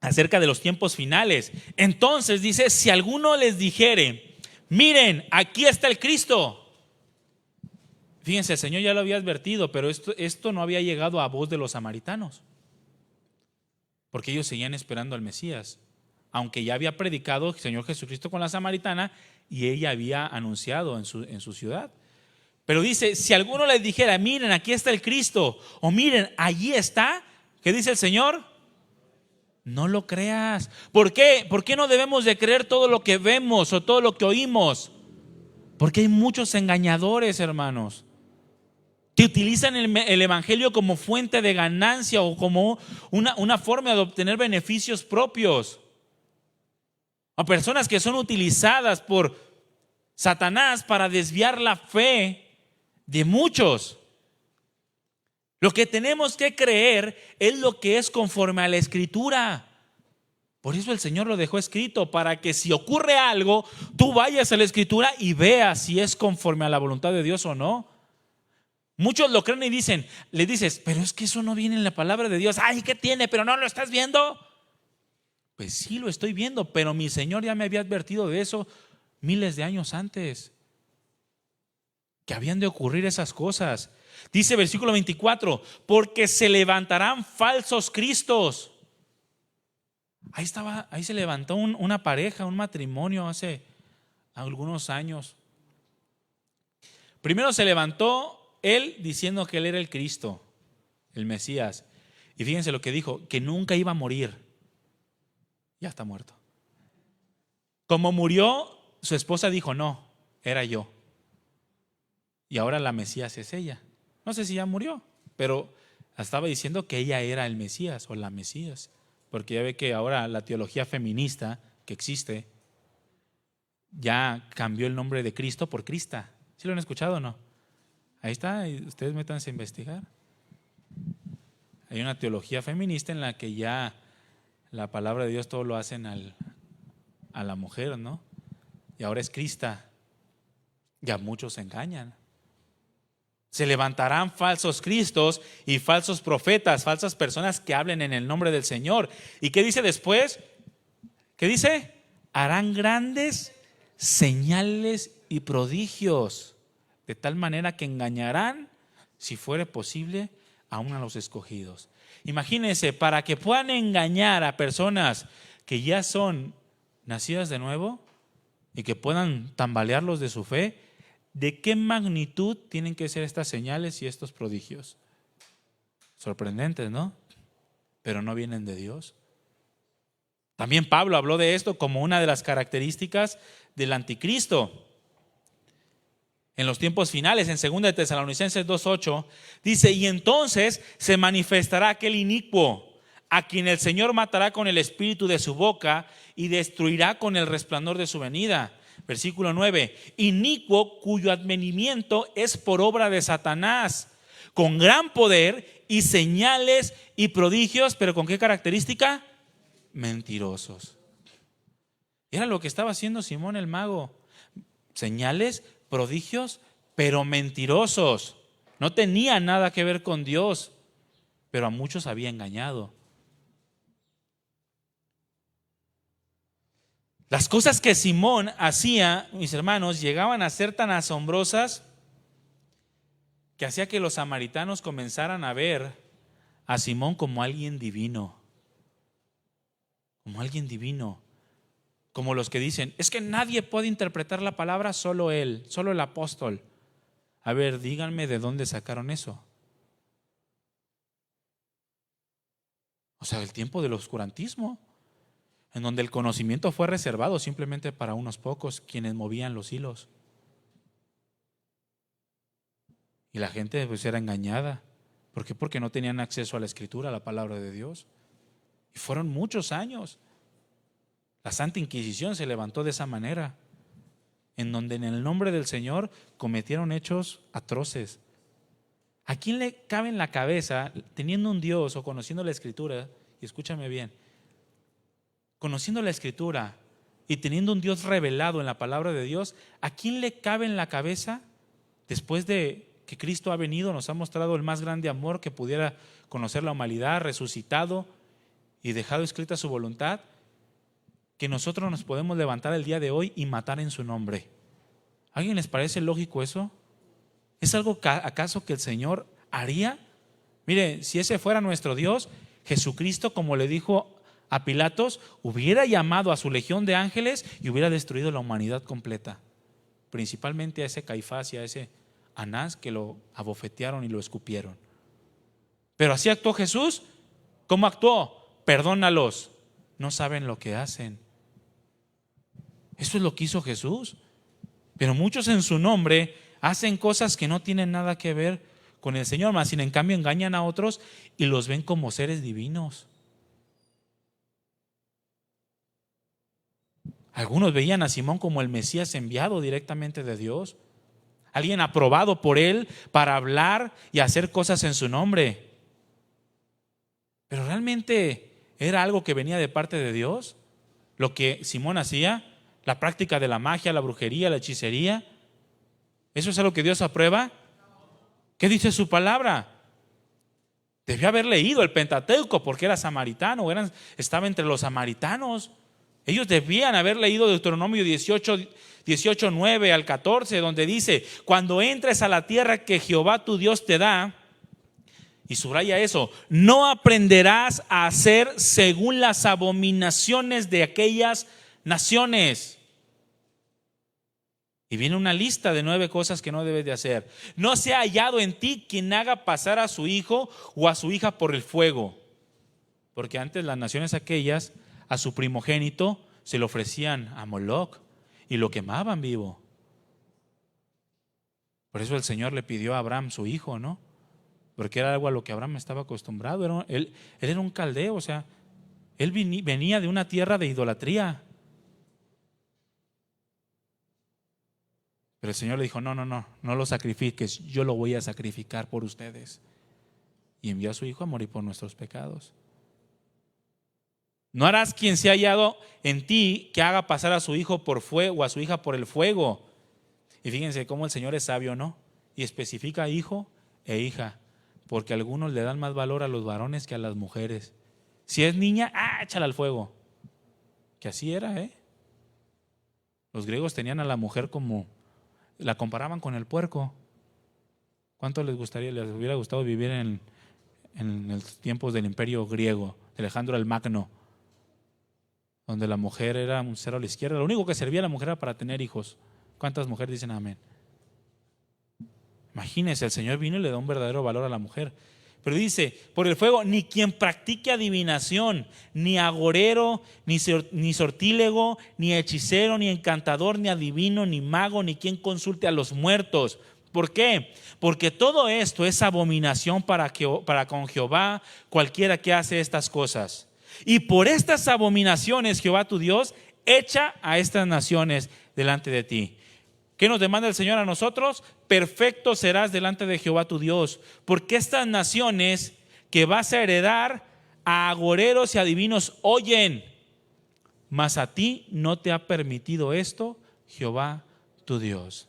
Speaker 1: Acerca de los tiempos finales. Entonces dice: si alguno les dijere: miren, aquí está el Cristo. Fíjense, el Señor ya lo había advertido, pero esto no había llegado a voz de los samaritanos, porque ellos seguían esperando al Mesías, aunque ya había predicado el Señor Jesucristo con la samaritana y ella había anunciado en su ciudad. Pero dice: si alguno les dijera: miren, aquí está el Cristo, o miren, allí está, ¿qué dice el Señor? No lo creas. ¿Por qué? ¿Por qué no debemos de creer todo lo que vemos o todo lo que oímos? Porque hay muchos engañadores, hermanos, que utilizan el evangelio como fuente de ganancia o como una forma de obtener beneficios propios. A personas que son utilizadas por Satanás para desviar la fe de muchos. Lo que tenemos que creer es lo que es conforme a la Escritura. Por eso el Señor lo dejó escrito, para que si ocurre algo, tú vayas a la Escritura y veas si es conforme a la voluntad de Dios o no. Muchos lo creen y le dices: pero es que eso no viene en la palabra de Dios. Ay, ¿qué tiene? ¿Pero no lo estás viendo? Pues sí, lo estoy viendo, pero mi Señor ya me había advertido de eso miles de años antes, que habían de ocurrir esas cosas. Dice versículo 24: porque se levantarán falsos cristos. Ahí se levantó una pareja, un matrimonio hace algunos años. Primero se levantó él diciendo que él era el Cristo, el Mesías. Y fíjense lo que dijo: que nunca iba a morir. Ya está muerto. Como murió, su esposa dijo: no, era yo. Y ahora la Mesías es ella. No sé si ya murió, pero estaba diciendo que ella era el Mesías o la Mesías. Porque ya ve que ahora la teología feminista que existe ya cambió el nombre de Cristo por Crista. ¿Sí lo han escuchado o no? Ahí está, ustedes métanse a investigar. Hay una teología feminista en la que ya la palabra de Dios todo lo hacen a la mujer, ¿no? Y ahora es Crista. Ya muchos se engañan. Se levantarán falsos cristos y falsos profetas, falsas personas que hablen en el nombre del Señor. ¿Y qué dice después? ¿Qué dice? Harán grandes señales y prodigios, de tal manera que engañarán, si fuere posible, aún a los escogidos. Imagínense, para que puedan engañar a personas que ya son nacidas de nuevo y que puedan tambalearlos de su fe, ¿de qué magnitud tienen que ser estas señales y estos prodigios? Sorprendentes, ¿no? Pero no vienen de Dios. También Pablo habló de esto como una de las características del anticristo. En los tiempos finales, en 2 de Tesalonicenses 2:8, dice: y entonces se manifestará aquel inicuo, a quien el Señor matará con el espíritu de su boca y destruirá con el resplandor de su venida. Versículo 9: inicuo cuyo advenimiento es por obra de Satanás, con gran poder y señales y prodigios, pero ¿con qué característica? Mentirosos. Era lo que estaba haciendo Simón el mago. Señales, prodigios, pero mentirosos. No tenía nada que ver con Dios, pero a muchos había engañado. Las cosas que Simón hacía, mis hermanos, llegaban a ser tan asombrosas que hacía que los samaritanos comenzaran a ver a Simón como alguien divino. Como alguien divino. Como los que dicen: es que nadie puede interpretar la palabra, solo él, solo el apóstol. A ver, díganme de dónde sacaron eso. O sea, el tiempo del oscurantismo, en donde el conocimiento fue reservado simplemente para unos pocos, quienes movían los hilos. Y la gente pues era engañada. ¿Por qué? Porque no tenían acceso a la Escritura, a la palabra de Dios. Y fueron muchos años. La Santa Inquisición se levantó de esa manera, en donde en el nombre del Señor cometieron hechos atroces. ¿A quién le cabe en la cabeza, teniendo un Dios o conociendo la Escritura, y escúchame bien, conociendo la Escritura y teniendo un Dios revelado en la palabra de Dios, ¿a quién le cabe en la cabeza, después de que Cristo ha venido, nos ha mostrado el más grande amor que pudiera conocer la humanidad, resucitado y dejado escrita su voluntad, que nosotros nos podemos levantar el día de hoy y matar en su nombre? ¿A alguien les parece lógico eso? ¿Es algo acaso que el Señor haría? Mire, si ese fuera nuestro Dios, Jesucristo, como le dijo a Pilatos, hubiera llamado a su legión de ángeles y hubiera destruido la humanidad completa, principalmente a ese Caifás y a ese Anás que lo abofetearon y lo escupieron. Pero así actuó Jesús. ¿Cómo actuó? Perdónalos, no saben lo que hacen. Eso es lo que hizo Jesús. Pero muchos en su nombre hacen cosas que no tienen nada que ver con el Señor, más sin en cambio engañan a otros y los ven como seres divinos. Algunos veían a Simón como el Mesías enviado directamente de Dios, alguien aprobado por él para hablar y hacer cosas en su nombre. Pero realmente era algo que venía de parte de Dios, lo que Simón hacía, la práctica de la magia, la brujería, la hechicería. ¿Eso es algo que Dios aprueba? ¿Qué dice su palabra? Debió haber leído el Pentateuco porque era samaritano, estaba entre los samaritanos. Ellos debían haber leído Deuteronomio 18, 9 al 14, donde dice: cuando entres a la tierra que Jehová tu Dios te da, y subraya eso, no aprenderás a hacer según las abominaciones de aquellas naciones. Y viene una lista de 9 cosas que no debes de hacer. No sea hallado en ti quien haga pasar a su hijo o a su hija por el fuego. Porque antes las naciones aquellas, a su primogénito se lo ofrecían a Moloc y lo quemaban vivo. Por eso el Señor le pidió a Abraham su hijo, ¿no? Porque era algo a lo que Abraham estaba acostumbrado. Él era un caldeo, o sea, él venía de una tierra de idolatría. Pero el Señor le dijo: no lo sacrifiques, yo lo voy a sacrificar por ustedes. Y envió a su hijo a morir por nuestros pecados. No harás quien se ha hallado en ti que haga pasar a su hijo por fuego o a su hija por el fuego. Y fíjense cómo el Señor es sabio, ¿no? y especifica hijo e hija, porque algunos le dan más valor a los varones que a las mujeres. Si es niña, échala al fuego. Que así era, ¿eh? Los griegos tenían a la mujer como, la comparaban con el puerco. ¿Cuánto les hubiera gustado vivir en los tiempos del imperio griego, de Alejandro el Magno, donde la mujer era un cero a la izquierda? Lo único que servía a la mujer era para tener hijos. ¿Cuántas mujeres dicen amén? Imagínense, el Señor vino y le da un verdadero valor a la mujer. Pero dice, por el fuego, ni quien practique adivinación, ni agorero, ni sortílego, ni hechicero, ni encantador, ni adivino, ni mago, ni quien consulte a los muertos. ¿Por qué? Porque todo esto es abominación para con Jehová, cualquiera que hace estas cosas. Y por estas abominaciones Jehová tu Dios echa a estas naciones delante de ti. ¿Qué nos demanda el Señor a nosotros? Perfecto serás delante de Jehová tu Dios, porque estas naciones que vas a heredar a agoreros y adivinos oyen, mas a ti no te ha permitido esto Jehová tu Dios.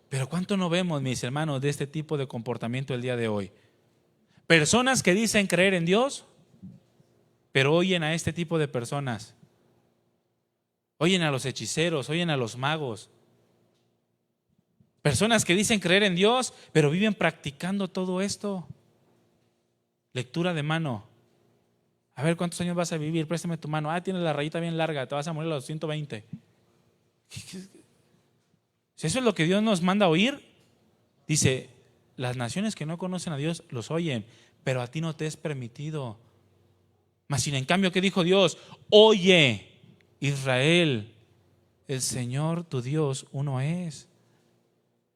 Speaker 1: Pero ¿cuánto no vemos, mis hermanos, de este tipo de comportamiento el día de hoy? Personas que dicen creer en Dios, pero oyen a este tipo de personas. Oyen a los hechiceros, oyen a los magos. Personas que dicen creer en Dios, pero viven practicando todo esto. Lectura de mano. A ver, ¿cuántos años vas a vivir? Préstame tu mano. Tienes la rayita bien larga, te vas a morir a los 120. Si eso es lo que Dios nos manda a oír, dice, las naciones que no conocen a Dios los oyen, pero a ti no te es permitido. Mas sin en cambio, ¿qué dijo Dios? Oye, Israel, el Señor tu Dios uno es.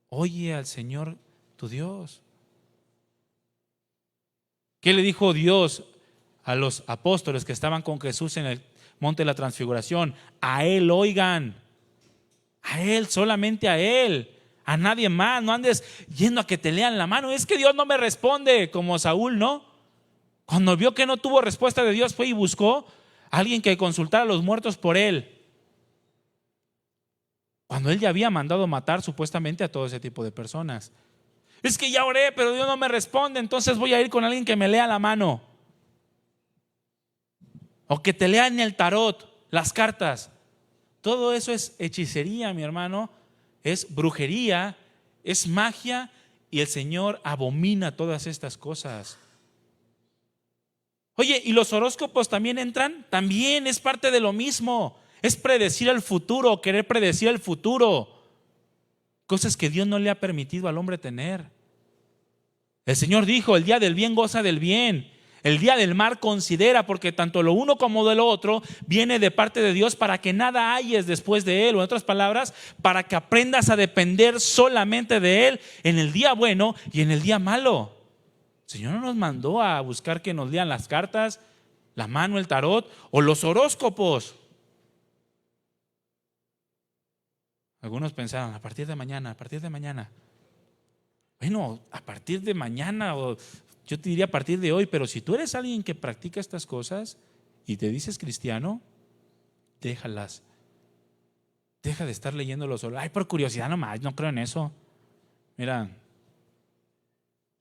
Speaker 1: Oye al Señor tu Dios. ¿Qué le dijo Dios a los apóstoles que estaban con Jesús en el monte de la transfiguración? A Él oigan. A Él, solamente a Él, a nadie más. No andes yendo a que te lean la mano. Es que Dios no me responde, como Saúl, ¿no? Cuando vio que no tuvo respuesta de Dios, fue y buscó a alguien que consultara a los muertos por él, cuando él ya había mandado matar supuestamente a todo ese tipo de personas. Es que ya oré, pero Dios no me responde, entonces voy a ir con alguien que me lea la mano, o que te lea en el tarot las cartas. Todo eso es hechicería, mi hermano, es brujería, es magia, y el Señor abomina todas estas cosas. Oye, ¿y los horóscopos también entran? También es parte de lo mismo. Es predecir el futuro, querer predecir el futuro. Cosas que Dios no le ha permitido al hombre tener. El Señor dijo, el día del bien goza del bien. El día del mal considera, porque tanto lo uno como de lo otro viene de parte de Dios para que nada hayes después de Él. O en otras palabras, para que aprendas a depender solamente de Él en el día bueno y en el día malo. El Señor no nos mandó a buscar que nos lean las cartas, la mano, el tarot o los horóscopos. Algunos pensaron, a partir de mañana. Bueno, a partir de mañana, o yo te diría a partir de hoy, pero si tú eres alguien que practica estas cosas y te dices cristiano, déjalas. Deja de estar leyéndolo solo. Por curiosidad nomás, no creo en eso. Mira,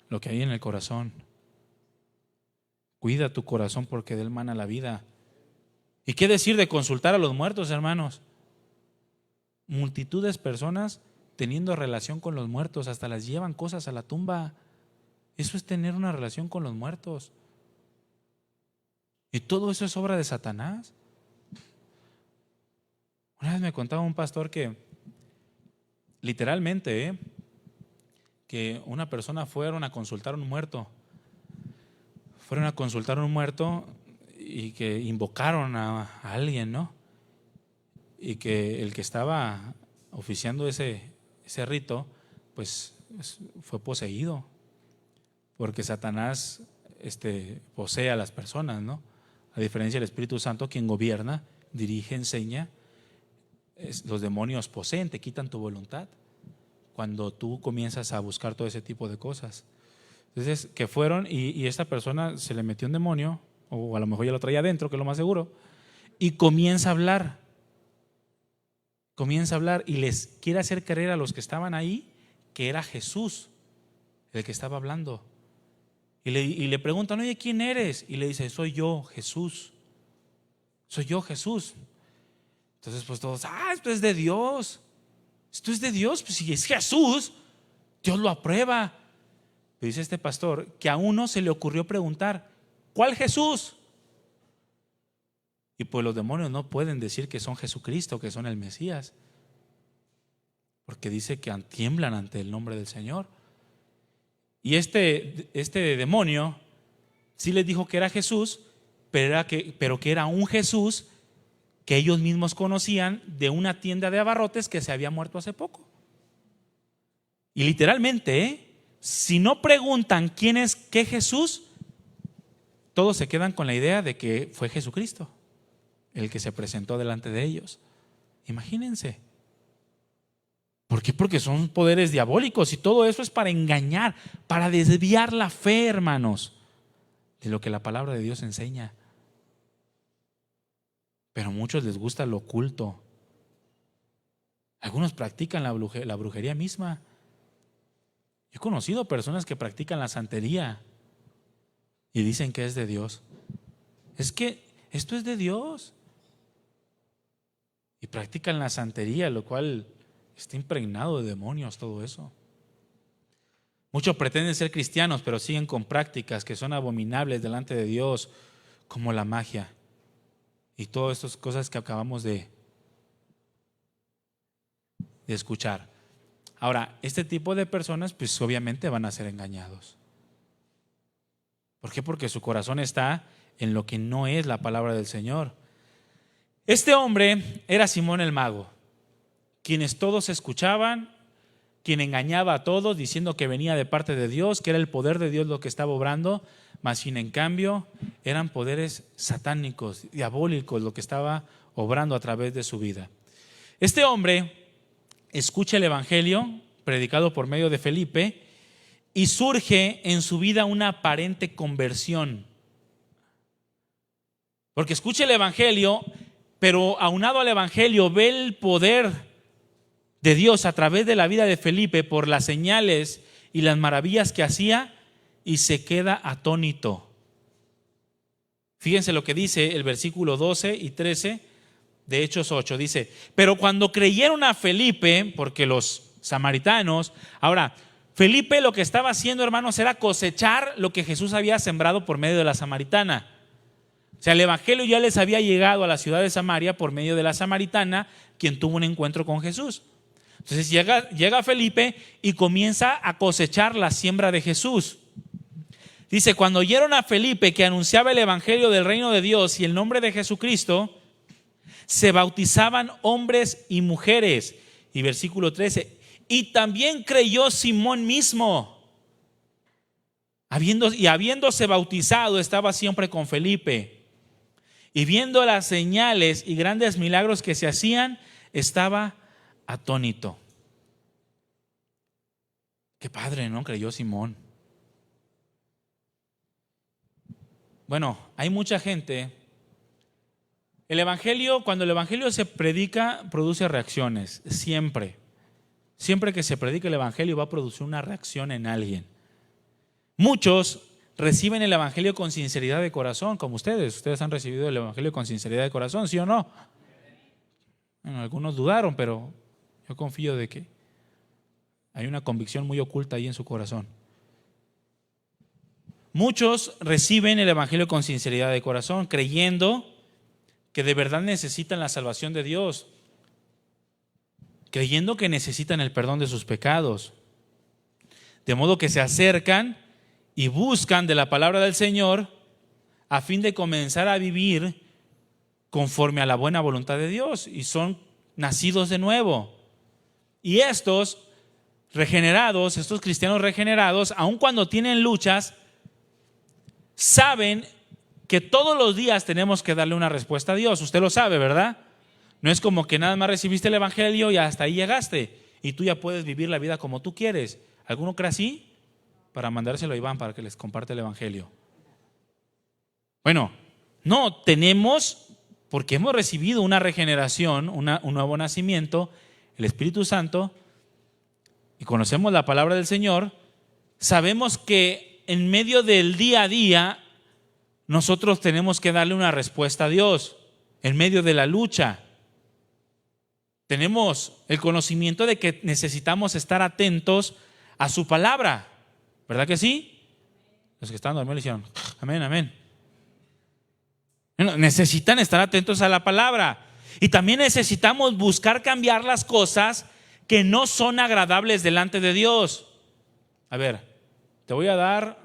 Speaker 1: lo que hay en el corazón. Cuida tu corazón porque de él mana la vida. ¿Y qué decir de consultar a los muertos, hermanos? Multitudes de personas teniendo relación con los muertos, hasta las llevan cosas a la tumba. Eso es tener una relación con los muertos. Y todo eso es obra de Satanás. Una vez me contaba un pastor que literalmente que una persona fueron a consultar a un muerto. Fueron a consultar a un muerto y que invocaron a alguien, ¿no? Y que el que estaba oficiando ese rito, pues fue poseído. Porque Satanás posee a las personas, ¿no? A diferencia del Espíritu Santo, quien gobierna, dirige, enseña. Los demonios poseen, te quitan tu voluntad cuando tú comienzas a buscar todo ese tipo de cosas. Entonces, que fueron y esta persona se le metió un demonio, o a lo mejor ya lo traía adentro, que es lo más seguro, y comienza a hablar. comienza a hablar y les quiere hacer creer a los que estaban ahí que era Jesús el que estaba hablando. Y le preguntan, oye, ¿quién eres? Y le dice, soy yo, Jesús. Soy yo, Jesús. Entonces pues todos, esto es de Dios. Esto es de Dios, pues si es Jesús, Dios lo aprueba. Pero dice este pastor que a uno se le ocurrió preguntar, ¿cuál Jesús? Y pues los demonios no pueden decir que son Jesucristo, que son el Mesías, porque dice que tiemblan ante el nombre del Señor. Y este demonio sí les dijo que era Jesús, pero que era un Jesús que ellos mismos conocían de una tienda de abarrotes que se había muerto hace poco. Y literalmente, si no preguntan quién es qué Jesús, todos se quedan con la idea de que fue Jesucristo el que se presentó delante de ellos. Imagínense. ¿Por qué? Porque son poderes diabólicos y todo eso es para engañar, para desviar la fe, hermanos, de lo que la palabra de Dios enseña. Pero a muchos les gusta lo oculto. Algunos practican la brujería misma. He conocido personas que practican la santería y dicen que es de Dios. Es que esto es de Dios. Y practican la santería, lo cual está impregnado de demonios, todo eso. Muchos pretenden ser cristianos, pero siguen con prácticas que son abominables delante de Dios, como la magia y todas estas cosas que acabamos de escuchar. Ahora, este tipo de personas pues obviamente van a ser engañados. ¿Por qué? Porque su corazón está en lo que no es la palabra del Señor. Este hombre era Simón el mago, quienes todos escuchaban, quien engañaba a todos diciendo que venía de parte de Dios, que era el poder de Dios lo que estaba obrando, mas sin en cambio eran poderes satánicos, diabólicos lo que estaba obrando a través de su vida. Este hombre escucha el evangelio predicado por medio de Felipe y surge en su vida una aparente conversión. Porque escucha el evangelio, pero aunado al evangelio ve el poder de Dios a través de la vida de Felipe por las señales y las maravillas que hacía y se queda atónito. Fíjense lo que dice el versículo 12 y 13 de Hechos 8. Dice, pero cuando creyeron a Felipe, porque los samaritanos, ahora Felipe lo que estaba haciendo, hermanos, era cosechar lo que Jesús había sembrado por medio de la samaritana. O sea, el evangelio ya les había llegado a la ciudad de Samaria por medio de la samaritana, quien tuvo un encuentro con Jesús. Entonces llega Felipe y comienza a cosechar la siembra de Jesús. Dice, cuando oyeron a Felipe que anunciaba el evangelio del reino de Dios y el nombre de Jesucristo, se bautizaban hombres y mujeres. Y versículo 13, y también creyó Simón mismo. Habiéndose bautizado, estaba siempre con Felipe. Y viendo las señales y grandes milagros que se hacían, estaba atónito. Qué padre, ¿no? Creyó Simón. Bueno, hay mucha gente. El evangelio, cuando el evangelio se predica, produce reacciones. Siempre. Siempre que se predica el evangelio va a producir una reacción en alguien. Muchos reciben el evangelio con sinceridad de corazón, como ustedes. Ustedes han recibido el evangelio con sinceridad de corazón, ¿sí o no? Bueno, algunos dudaron, pero yo confío de que hay una convicción muy oculta ahí en su corazón. Muchos reciben el evangelio con sinceridad de corazón, creyendo que de verdad necesitan la salvación de Dios, creyendo que necesitan el perdón de sus pecados, de modo que se acercan y buscan de la palabra del Señor a fin de comenzar a vivir conforme a la buena voluntad de Dios, y son nacidos de nuevo. Y estos regenerados, estos cristianos regenerados, aun cuando tienen luchas, saben que todos los días tenemos que darle una respuesta a Dios. Usted lo sabe, ¿verdad? No es como que nada más recibiste el evangelio y hasta ahí llegaste y tú ya puedes vivir la vida como tú quieres. ¿Alguno cree así? Para mandárselo a Iván para que les comparte el evangelio. Bueno, no, tenemos porque hemos recibido una regeneración, un nuevo nacimiento, el Espíritu Santo, y conocemos la palabra del Señor, sabemos que en medio del día a día nosotros tenemos que darle una respuesta a Dios, en medio de la lucha. Tenemos el conocimiento de que necesitamos estar atentos a su palabra, ¿verdad que sí? Los que están dormidos le hicieron, amén, amén. Necesitan estar atentos a la palabra. Y también necesitamos buscar cambiar las cosas que no son agradables delante de Dios. A ver, te voy a dar,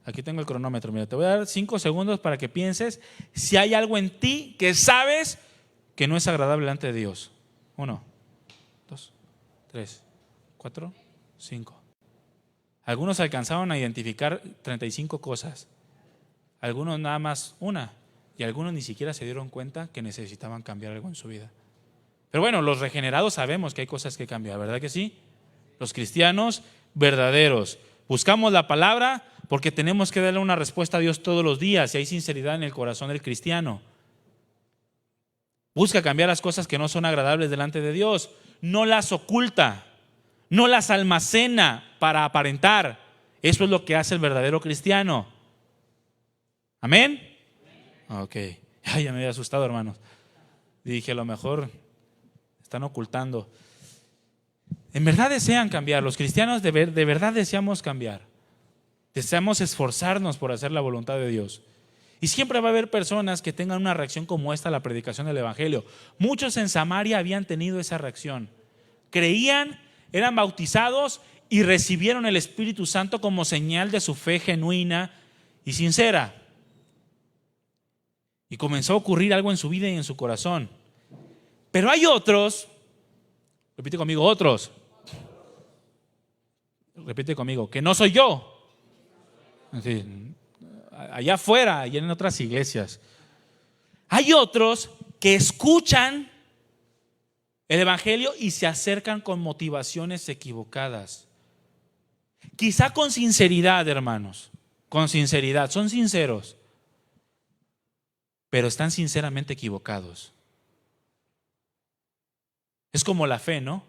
Speaker 1: aquí tengo el cronómetro, mira, te voy a dar 5 segundos para que pienses si hay algo en ti que sabes que no es agradable delante de Dios. 1, 2, 3, 4, 5. Algunos alcanzaron a identificar 35 cosas. Algunos nada más una. Y algunos ni siquiera se dieron cuenta que necesitaban cambiar algo en su vida. Pero bueno, los regenerados sabemos que hay cosas que cambiar, ¿verdad que sí? Los cristianos verdaderos. Buscamos la palabra porque tenemos que darle una respuesta a Dios todos los días y hay sinceridad en el corazón del cristiano. Busca cambiar las cosas que no son agradables delante de Dios. No las oculta, no las almacena para aparentar. Eso es lo que hace el verdadero cristiano. ¿Amén? Ok. Ay, ya me había asustado, hermanos. Dije, a lo mejor están ocultando. En verdad desean cambiar. Los cristianos de verdad deseamos cambiar. Deseamos esforzarnos por hacer la voluntad de Dios. Y siempre va a haber personas que tengan una reacción como esta a la predicación del Evangelio. Muchos en Samaria habían tenido esa reacción. Creían, eran bautizados y recibieron el Espíritu Santo como señal de su fe genuina y sincera. Y comenzó a ocurrir algo en su vida y en su corazón. Pero hay otros, repite conmigo, otros. Repite conmigo, que no soy yo. Así, allá afuera y en otras iglesias. Hay otros que escuchan el Evangelio y se acercan con motivaciones equivocadas. Quizá con sinceridad, hermanos, con sinceridad, son sinceros, pero están sinceramente equivocados. Es como la fe, ¿no?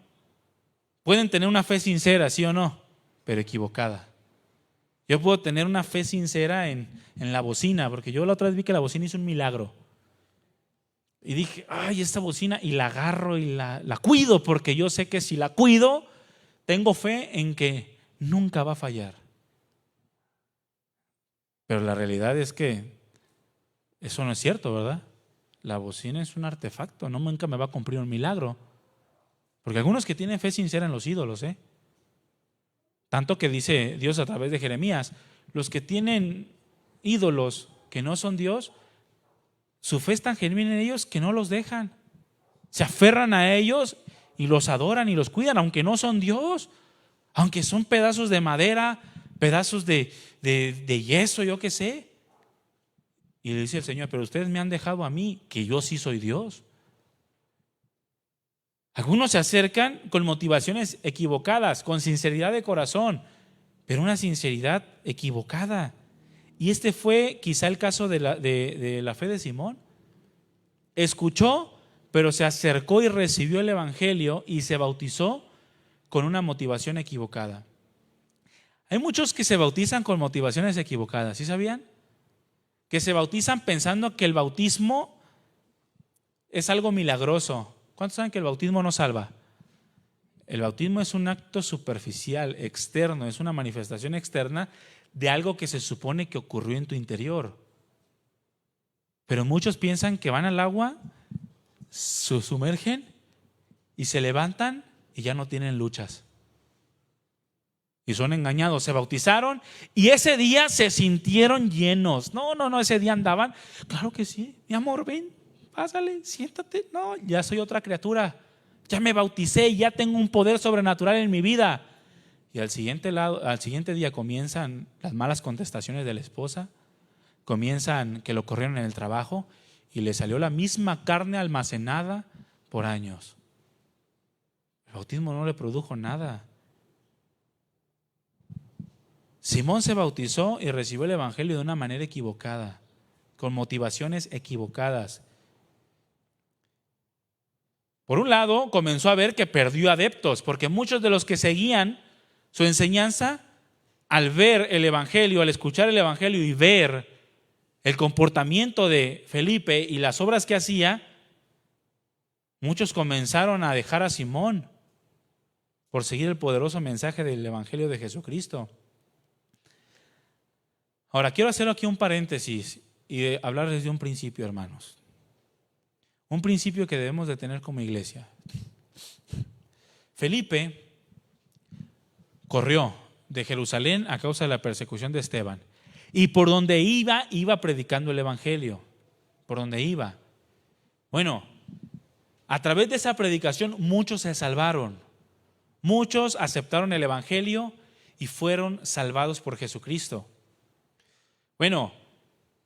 Speaker 1: Pueden tener una fe sincera, sí o no, pero equivocada. Yo puedo tener una fe sincera en la bocina, porque yo la otra vez vi que la bocina hizo un milagro. Y dije, ay, esta bocina, y la agarro y la cuido, porque yo sé que si la cuido, tengo fe en que nunca va a fallar. Pero la realidad es que eso no es cierto, ¿verdad? La bocina es un artefacto, nunca me va a cumplir un milagro. Porque algunos que tienen fe sincera en los ídolos, tanto que dice Dios a través de Jeremías, los que tienen ídolos que no son Dios, su fe es tan genuina en ellos que no los dejan. Se aferran a ellos y los adoran y los cuidan, aunque no son Dios, aunque son pedazos de madera, pedazos de yeso, yo qué sé. Y le dice el Señor, pero ustedes me han dejado a mí, que yo sí soy Dios. Algunos se acercan con motivaciones equivocadas, con sinceridad de corazón, pero una sinceridad equivocada. Y este fue quizá el caso de la fe de Simón. Escuchó, pero se acercó y recibió el Evangelio y se bautizó con una motivación equivocada. Hay muchos que se bautizan con motivaciones equivocadas, ¿sí sabían? Que se bautizan pensando que el bautismo es algo milagroso. ¿Cuántos saben que el bautismo no salva? El bautismo es un acto superficial, externo, es una manifestación externa de algo que se supone que ocurrió en tu interior. Pero muchos piensan que van al agua, se sumergen y se levantan y ya no tienen luchas. Y son engañados, se bautizaron y ese día se sintieron llenos. No, ese día andaban, claro que sí, mi amor, ven, pásale, siéntate. No, ya soy otra criatura, ya me bauticé, ya tengo un poder sobrenatural en mi vida. Y al siguiente día comienzan las malas contestaciones de la esposa, comienzan que lo corrieron en el trabajo y le salió la misma carne almacenada por años. El bautismo no le produjo nada. Simón se bautizó y recibió el Evangelio de una manera equivocada, con motivaciones equivocadas. Por un lado, comenzó a ver que perdió adeptos, porque muchos de los que seguían su enseñanza, al ver el Evangelio, al escuchar el Evangelio y ver el comportamiento de Felipe y las obras que hacía, muchos comenzaron a dejar a Simón por seguir el poderoso mensaje del Evangelio de Jesucristo. Ahora, quiero hacer aquí un paréntesis y hablarles de un principio, hermanos. Un principio que debemos de tener como iglesia. Felipe corrió de Jerusalén a causa de la persecución de Esteban. Y por donde iba predicando el Evangelio. Por donde iba. Bueno, a través de esa predicación muchos se salvaron. Muchos aceptaron el Evangelio y fueron salvados por Jesucristo. Bueno,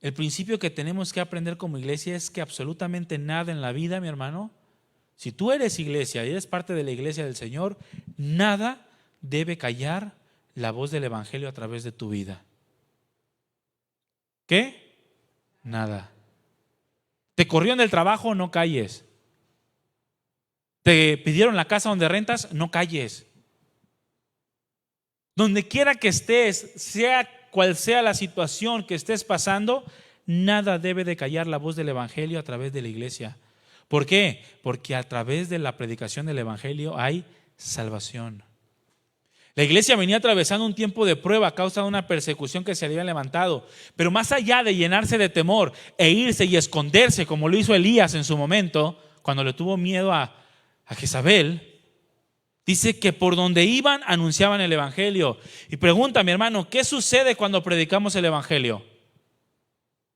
Speaker 1: el principio que tenemos que aprender como iglesia es que absolutamente nada en la vida, mi hermano, si tú eres iglesia y eres parte de la iglesia del Señor, nada debe callar la voz del Evangelio a través de tu vida. ¿Qué? Nada. ¿Te corrieron del trabajo? No calles. ¿Te pidieron la casa donde rentas? No calles. Donde quiera que estés, sea cual sea la situación que estés pasando, nada debe de callar la voz del Evangelio a través de la iglesia. ¿Por qué? Porque a través de la predicación del Evangelio hay salvación. La iglesia venía atravesando un tiempo de prueba a causa de una persecución que se había levantado. Pero más allá de llenarse de temor e irse y esconderse, como lo hizo Elías en su momento, cuando le tuvo miedo a Jezabel, dice que por donde iban anunciaban el Evangelio. Y pregunta, mi hermano, ¿qué sucede cuando predicamos el Evangelio?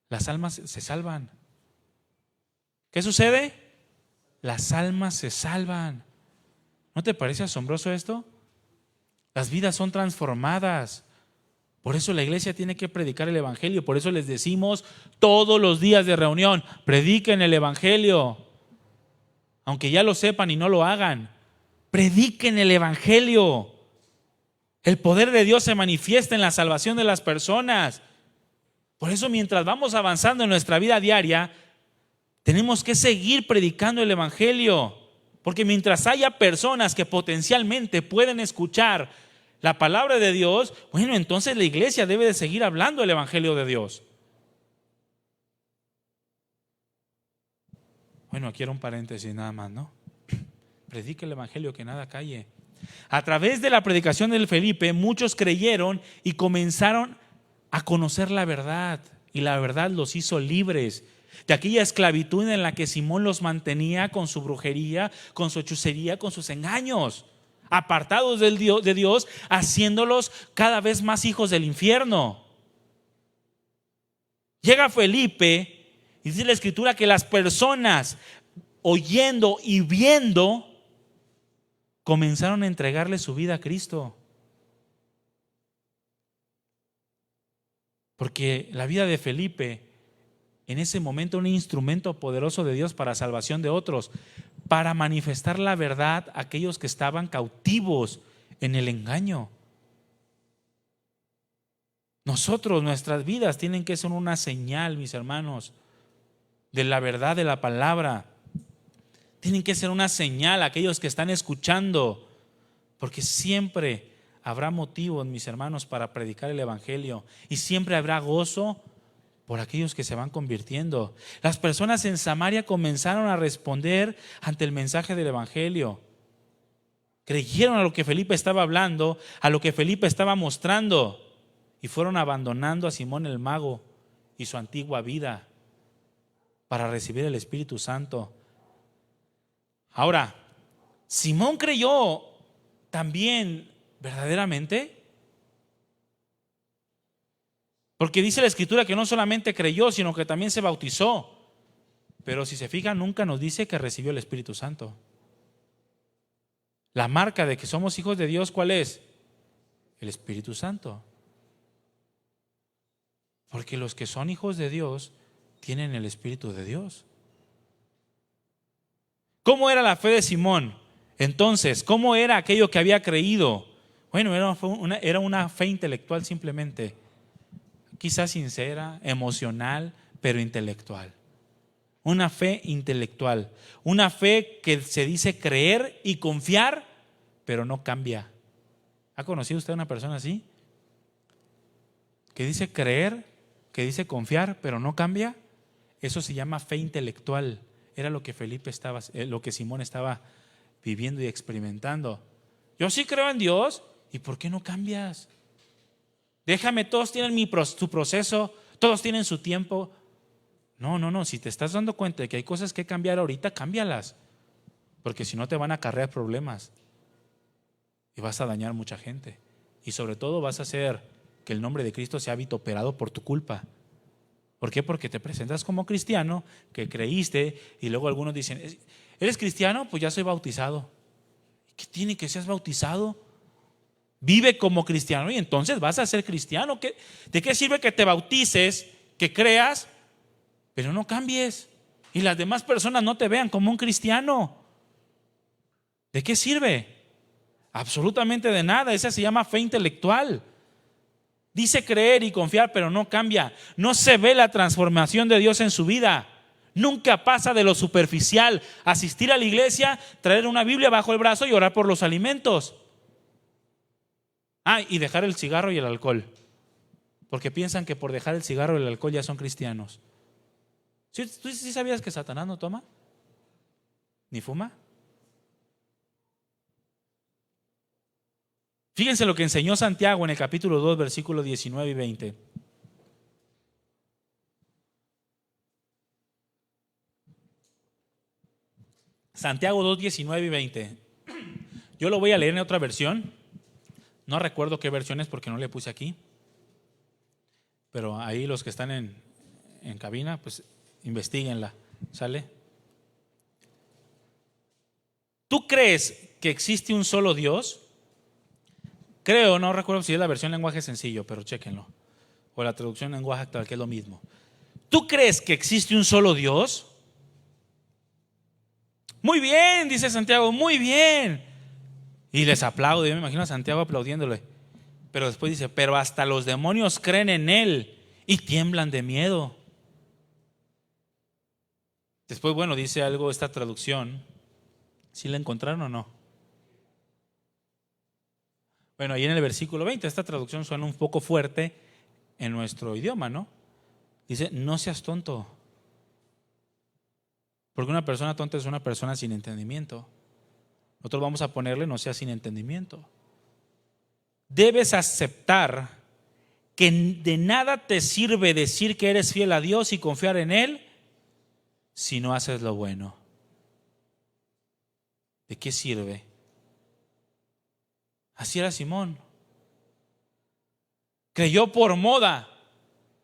Speaker 1: Las almas se salvan. ¿Qué sucede? Las almas se salvan. ¿No te parece asombroso esto? Las vidas son transformadas. Por eso la iglesia tiene que predicar el Evangelio. Por eso les decimos todos los días de reunión, prediquen el Evangelio. Aunque ya lo sepan y no lo hagan, prediquen el Evangelio. El poder de Dios se manifiesta en la salvación de las personas. Por eso, mientras vamos avanzando en nuestra vida diaria, tenemos que seguir predicando el Evangelio. Porque mientras haya personas que potencialmente pueden escuchar la palabra de Dios, bueno, entonces la iglesia debe de seguir hablando el Evangelio de Dios. Bueno, aquí era un paréntesis nada más, ¿no? Predique el Evangelio, que nada calle. A través de la predicación del Felipe, muchos creyeron y comenzaron a conocer la verdad. Y la verdad los hizo libres de aquella esclavitud en la que Simón los mantenía con su brujería, con su hechicería, con sus engaños, apartados de Dios, haciéndolos cada vez más hijos del infierno. Llega Felipe y dice la Escritura que las personas, oyendo y viendo, comenzaron a entregarle su vida a Cristo. Porque la vida de Felipe en ese momento un instrumento poderoso de Dios para salvación de otros, para manifestar la verdad a aquellos que estaban cautivos en el engaño. Nosotros, nuestras vidas tienen que ser una señal, mis hermanos, de la verdad de la palabra. Tienen que ser una señal a aquellos que están escuchando, porque siempre habrá motivos, mis hermanos, para predicar el Evangelio, y siempre habrá gozo por aquellos que se van convirtiendo. Las personas en Samaria comenzaron a responder ante el mensaje del Evangelio. Creyeron a lo que Felipe estaba hablando, a lo que Felipe estaba mostrando, y fueron abandonando a Simón el mago y su antigua vida para recibir el Espíritu Santo. Ahora, ¿Simón creyó también verdaderamente? Porque dice la Escritura que no solamente creyó, sino que también se bautizó. Pero si se fijan, nunca nos dice que recibió el Espíritu Santo. La marca de que somos hijos de Dios, ¿cuál es? El Espíritu Santo. Porque los que son hijos de Dios tienen el Espíritu de Dios. ¿Cómo era la fe de Simón? Entonces, ¿cómo era aquello que había creído? Bueno, era una fe intelectual simplemente. Quizás sincera, emocional, pero intelectual. una fe intelectual, una fe que se dice creer y confiar, pero no cambia. ¿Ha conocido usted a una persona así? Que dice creer, que dice confiar, pero no cambia. Eso se llama fe intelectual. Era lo que lo que Simón estaba viviendo y experimentando. Yo sí creo en Dios, ¿y por qué no cambias? Déjame, todos tienen su proceso, todos tienen su tiempo. No, si te estás dando cuenta de que hay cosas que cambiar ahorita, cámbialas, porque si no te van a acarrear problemas y vas a dañar mucha gente, y sobre todo vas a hacer que el nombre de Cristo sea vituperado por tu culpa. ¿Por qué? Porque te presentas como cristiano, que creíste, y luego algunos dicen, ¿eres cristiano? Pues ya soy bautizado. ¿Qué tiene que seas bautizado? Vive como cristiano y entonces vas a ser cristiano. ¿De qué sirve que te bautices, que creas, pero no cambies y las demás personas no te vean como un cristiano? ¿De qué sirve? Absolutamente de nada. Esa se llama fe intelectual. Dice creer y confiar, pero no cambia. No se ve la transformación de Dios en su vida. Nunca pasa de lo superficial, asistir a la iglesia, traer una Biblia bajo el brazo y orar por los alimentos. Y dejar el cigarro y el alcohol, porque piensan que por dejar el cigarro y el alcohol ya son cristianos. ¿Tú sí sabías que Satanás no toma? ¿Ni fuma? Fíjense lo que enseñó Santiago en el capítulo 2, versículos 19 y 20. Santiago 2, 19 y 20. Yo lo voy a leer en otra versión. No recuerdo qué versión es porque no le puse aquí. Pero ahí los que están en cabina, pues investiguenla. ¿Sale? ¿Tú crees que existe un solo Dios? Creo, no recuerdo si es la versión lenguaje sencillo, pero chéquenlo. O la traducción lenguaje actual, que es lo mismo. ¿Tú crees que existe un solo Dios? Muy bien, dice Santiago, muy bien. Y les aplaude, yo me imagino a Santiago aplaudiéndole. Pero después dice, pero hasta los demonios creen en Él y tiemblan de miedo. Después, bueno, dice algo esta traducción. ¿Sí la encontraron o no? Bueno, ahí en el versículo 20, esta traducción suena un poco fuerte en nuestro idioma, ¿no? Dice, no seas tonto. Porque una persona tonta es una persona sin entendimiento. Nosotros vamos a ponerle no seas sin entendimiento. Debes aceptar que de nada te sirve decir que eres fiel a Dios y confiar en Él si no haces lo bueno. ¿De qué sirve? Así era Simón. Creyó por moda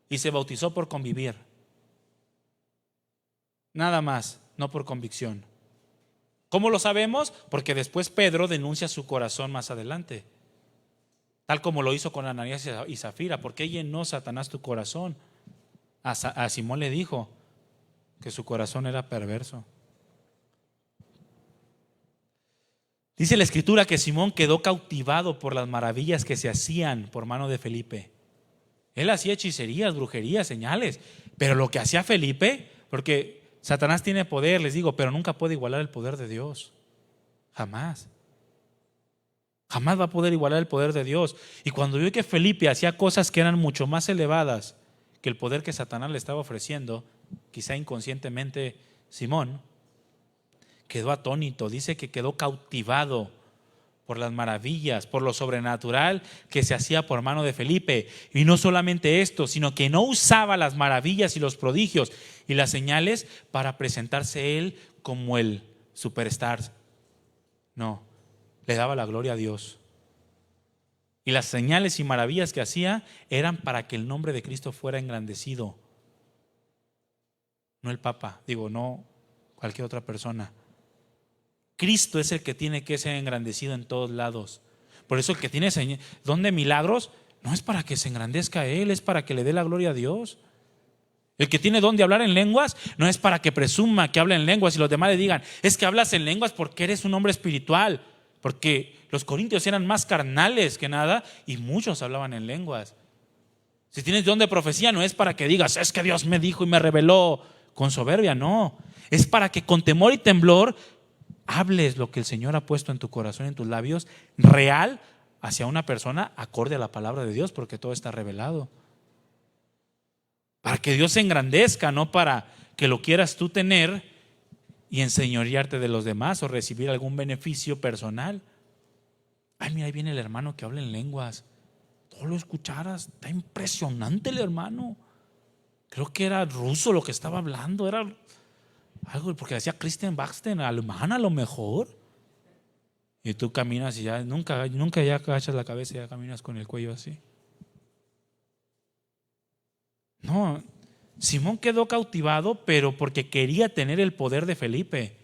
Speaker 1: y se bautizó por convivir. Nada más, no por convicción. ¿Cómo lo sabemos? Porque después Pedro denuncia su corazón más adelante, tal como lo hizo con Ananías y Zafira. ¿Por qué llenó Satanás tu corazón? A Simón le dijo que su corazón era perverso. Dice la Escritura que Simón quedó cautivado por las maravillas que se hacían por mano de Felipe. Él hacía hechicerías, brujerías, señales, pero lo que hacía Felipe, porque Satanás tiene poder, les digo, pero nunca puede igualar el poder de Dios. Jamás. Jamás va a poder igualar el poder de Dios. Y cuando vio que Felipe hacía cosas que eran mucho más elevadas que el poder que Satanás le estaba ofreciendo, quizá inconscientemente Simón quedó atónito. Dice que quedó cautivado por las maravillas, por lo sobrenatural que se hacía por mano de Felipe. Y no solamente esto, sino que no usaba las maravillas y los prodigios y las señales para presentarse él como el superstar. No, le daba la gloria a Dios. Y las señales y maravillas que hacía eran para que el nombre de Cristo fuera engrandecido. No el Papa, no cualquier otra persona. Cristo es el que tiene que ser engrandecido en todos lados. Por eso el que tiene don de milagros no es para que se engrandezca a Él, es para que le dé la gloria a Dios. El que tiene don de hablar en lenguas no es para que presuma que habla en lenguas y los demás le digan, es que hablas en lenguas porque eres un hombre espiritual. Porque los corintios eran más carnales que nada y muchos hablaban en lenguas. Si tienes don de profecía no es para que digas, es que Dios me dijo y me reveló con soberbia, no. Es para que con temor y temblor hables lo que el Señor ha puesto en tu corazón, en tus labios, real hacia una persona acorde a la palabra de Dios, porque todo está revelado. Para que Dios se engrandezca, no para que lo quieras tú tener y enseñorearte de los demás o recibir algún beneficio personal. Ay, mira, ahí viene el hermano que habla en lenguas. Todo lo escucharas, está impresionante el hermano. Creo que era ruso lo que estaba hablando, era algo, porque decía Christian Baxter, alemán a lo mejor. Y tú caminas y ya nunca ya agachas la cabeza y ya caminas con el cuello así. No, Simón quedó cautivado, pero porque quería tener el poder de Felipe.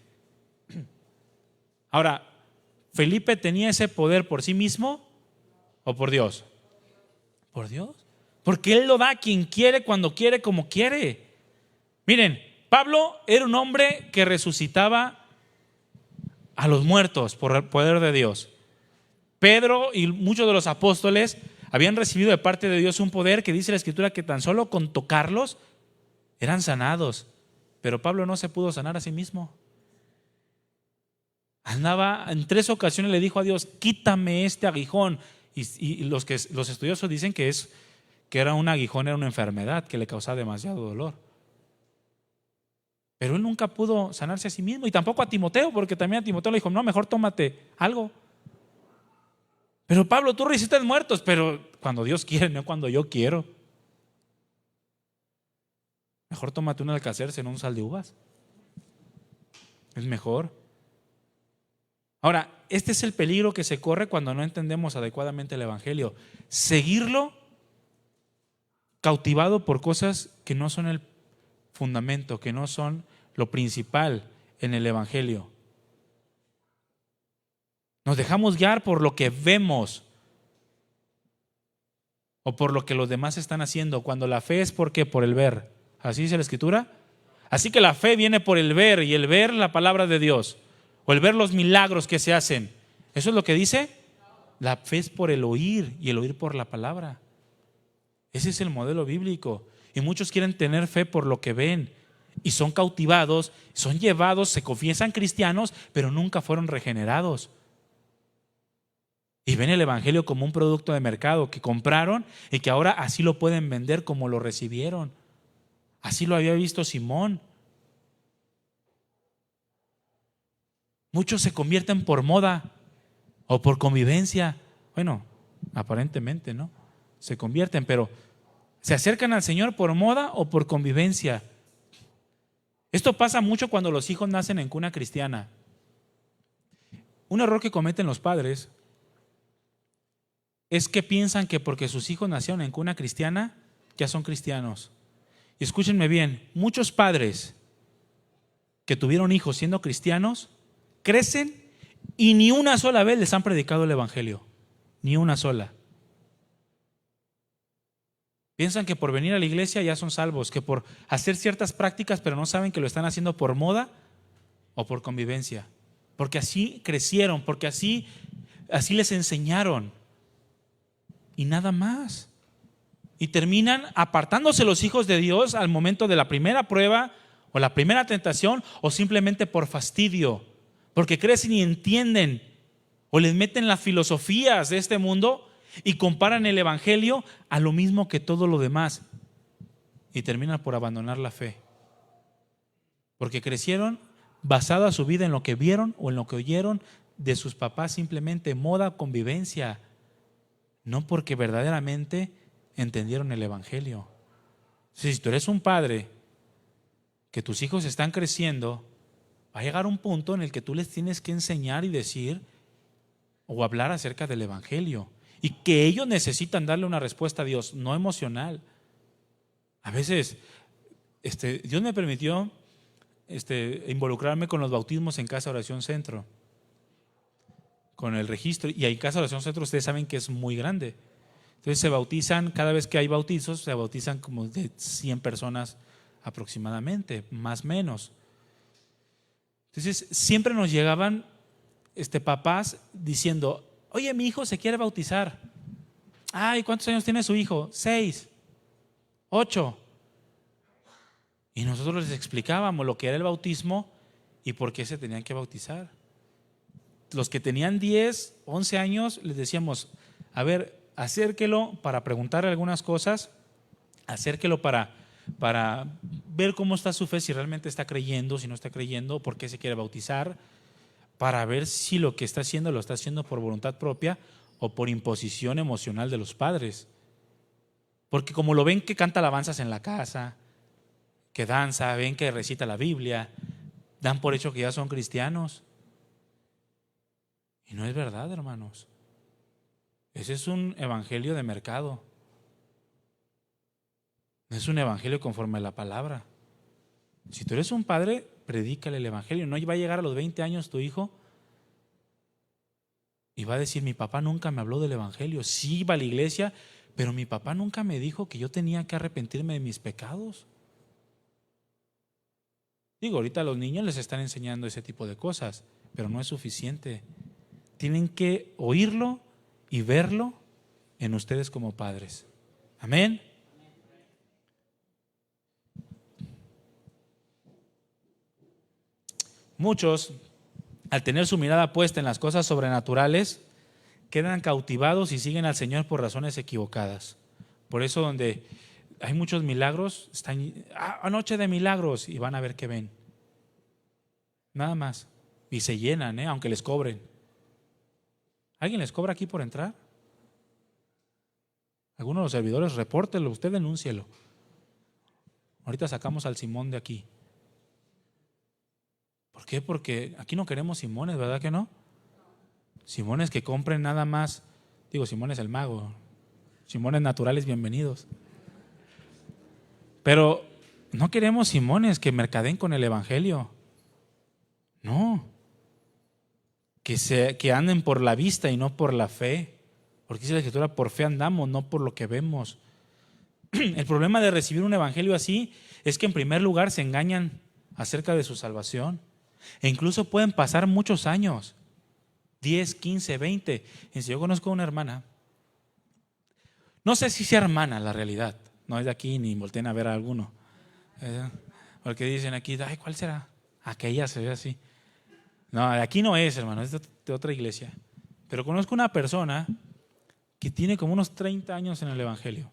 Speaker 1: Ahora, ¿Felipe tenía ese poder por sí mismo o por Dios? Por Dios. Porque Él lo da a quien quiere, cuando quiere, como quiere. Miren, Pablo era un hombre que resucitaba a los muertos por el poder de Dios. Pedro y muchos de los apóstoles habían recibido de parte de Dios un poder que dice la Escritura que tan solo con tocarlos eran sanados. Pero Pablo no se pudo sanar a sí mismo. Andaba, en 3 ocasiones le dijo a Dios: quítame este aguijón. Y los estudiosos dicen que era un aguijón, era una enfermedad que le causaba demasiado dolor. Pero él nunca pudo sanarse a sí mismo, y tampoco a Timoteo, porque también a Timoteo le dijo: no, mejor tómate algo. Pero Pablo, tú resucitas muertos, pero cuando Dios quiere, no cuando yo quiero. Mejor tómate un Alcacercer, no un sal de uvas. Es mejor. Ahora, este es el peligro que se corre cuando no entendemos adecuadamente el Evangelio. Seguirlo cautivado por cosas que no son el fundamento, que no son lo principal en el Evangelio. Nos dejamos guiar por lo que vemos o por lo que los demás están haciendo, cuando la fe es ¿por qué? Por el ver. ¿Así dice la Escritura? Así que la fe viene por el ver, y el ver la palabra de Dios, o el ver los milagros que se hacen. ¿Eso es lo que dice? La fe es por el oír, y el oír por la palabra. Ese es el modelo bíblico. Y muchos quieren tener fe por lo que ven, y son cautivados, son llevados, se confiesan cristianos, pero nunca fueron regenerados. Y ven el Evangelio como un producto de mercado que compraron y que ahora así lo pueden vender como lo recibieron. Así lo había visto Simón. Muchos se convierten por moda o por convivencia. Bueno, aparentemente, ¿no? Se convierten, pero ¿se acercan al Señor por moda o por convivencia? Esto pasa mucho cuando los hijos nacen en cuna cristiana. Un error que cometen los padres es que piensan que porque sus hijos nacieron en cuna cristiana, ya son cristianos. Y escúchenme bien, muchos padres que tuvieron hijos siendo cristianos, crecen y ni una sola vez les han predicado el Evangelio. Ni una sola. Piensan que por venir a la iglesia ya son salvos, que por hacer ciertas prácticas, pero no saben que lo están haciendo por moda o por convivencia. Porque así crecieron, porque así les enseñaron. Y nada más. Y terminan apartándose los hijos de Dios al momento de la primera prueba o la primera tentación, o simplemente por fastidio, porque crecen y entienden, o les meten las filosofías de este mundo y comparan el Evangelio a lo mismo que todo lo demás, y terminan por abandonar la fe, porque crecieron basada su vida en lo que vieron o en lo que oyeron de sus papás, simplemente moda, convivencia, no porque verdaderamente entendieron el Evangelio. Si tú eres un padre que tus hijos están creciendo, va a llegar un punto en el que tú les tienes que enseñar y decir o hablar acerca del Evangelio, y que ellos necesitan darle una respuesta a Dios, no emocional. A veces Dios me permitió involucrarme con los bautismos en Casa Oración Centro, con el registro, y en Casa Oración Centro ustedes saben que es muy grande. Entonces se bautizan, cada vez que hay bautizos, se bautizan como de 100 personas aproximadamente, más o menos. Entonces siempre nos llegaban papás diciendo: oye, mi hijo se quiere bautizar. Ay, ¿cuántos años tiene su hijo? 6, 8. Y nosotros les explicábamos lo que era el bautismo y por qué se tenían que bautizar. Los que tenían 10, 11 años, les decíamos, a ver, acérquelo para preguntarle algunas cosas, acérquelo para ver cómo está su fe, si realmente está creyendo, si no está creyendo, por qué se quiere bautizar, para ver si lo que está haciendo lo está haciendo por voluntad propia o por imposición emocional de los padres. Porque como lo ven que canta alabanzas en la casa, que danza, ven que recita la Biblia, dan por hecho que ya son cristianos. Y no es verdad, hermanos. Ese es un evangelio de mercado. No es un evangelio conforme a la palabra. Si tú eres un padre, predícale el evangelio. No va a llegar a los 20 años tu hijo y va a decir, mi papá nunca me habló del evangelio. Sí iba a la iglesia, pero mi papá nunca me dijo que yo tenía que arrepentirme de mis pecados. Digo, ahorita a los niños les están enseñando ese tipo de cosas, pero no es suficiente. Tienen que oírlo y verlo en ustedes como padres. Amén. Muchos, al tener su mirada puesta en las cosas sobrenaturales, quedan cautivados y siguen al Señor por razones equivocadas. Por eso donde hay muchos milagros, están noche de milagros y van a ver qué ven. Nada más. Y se llenan, aunque les cobren. ¿Alguien les cobra aquí por entrar? Algunos de los servidores, repórtelo, usted denúncielo. Ahorita sacamos al Simón de aquí. ¿Por qué? Porque aquí no queremos Simones, ¿verdad que no? Simones que compren nada más. Digo, Simón es el mago. Simones naturales, bienvenidos. Pero no queremos Simones que mercadeen con el evangelio. No. Que anden por la vista y no por la fe. Porque dice la Escritura, por fe andamos, no por lo que vemos. El problema de recibir un evangelio así es que en primer lugar se engañan acerca de su salvación. E incluso pueden pasar muchos años, 10, 15, 20. Y si yo conozco a una hermana, no sé si sea hermana la realidad, no es de aquí ni volteen a ver a alguno, porque dicen aquí, ay, ¿cuál será? Aquella se ve así. No, de aquí no es, hermano, es de otra iglesia. Pero conozco una persona que tiene como unos 30 años en el evangelio,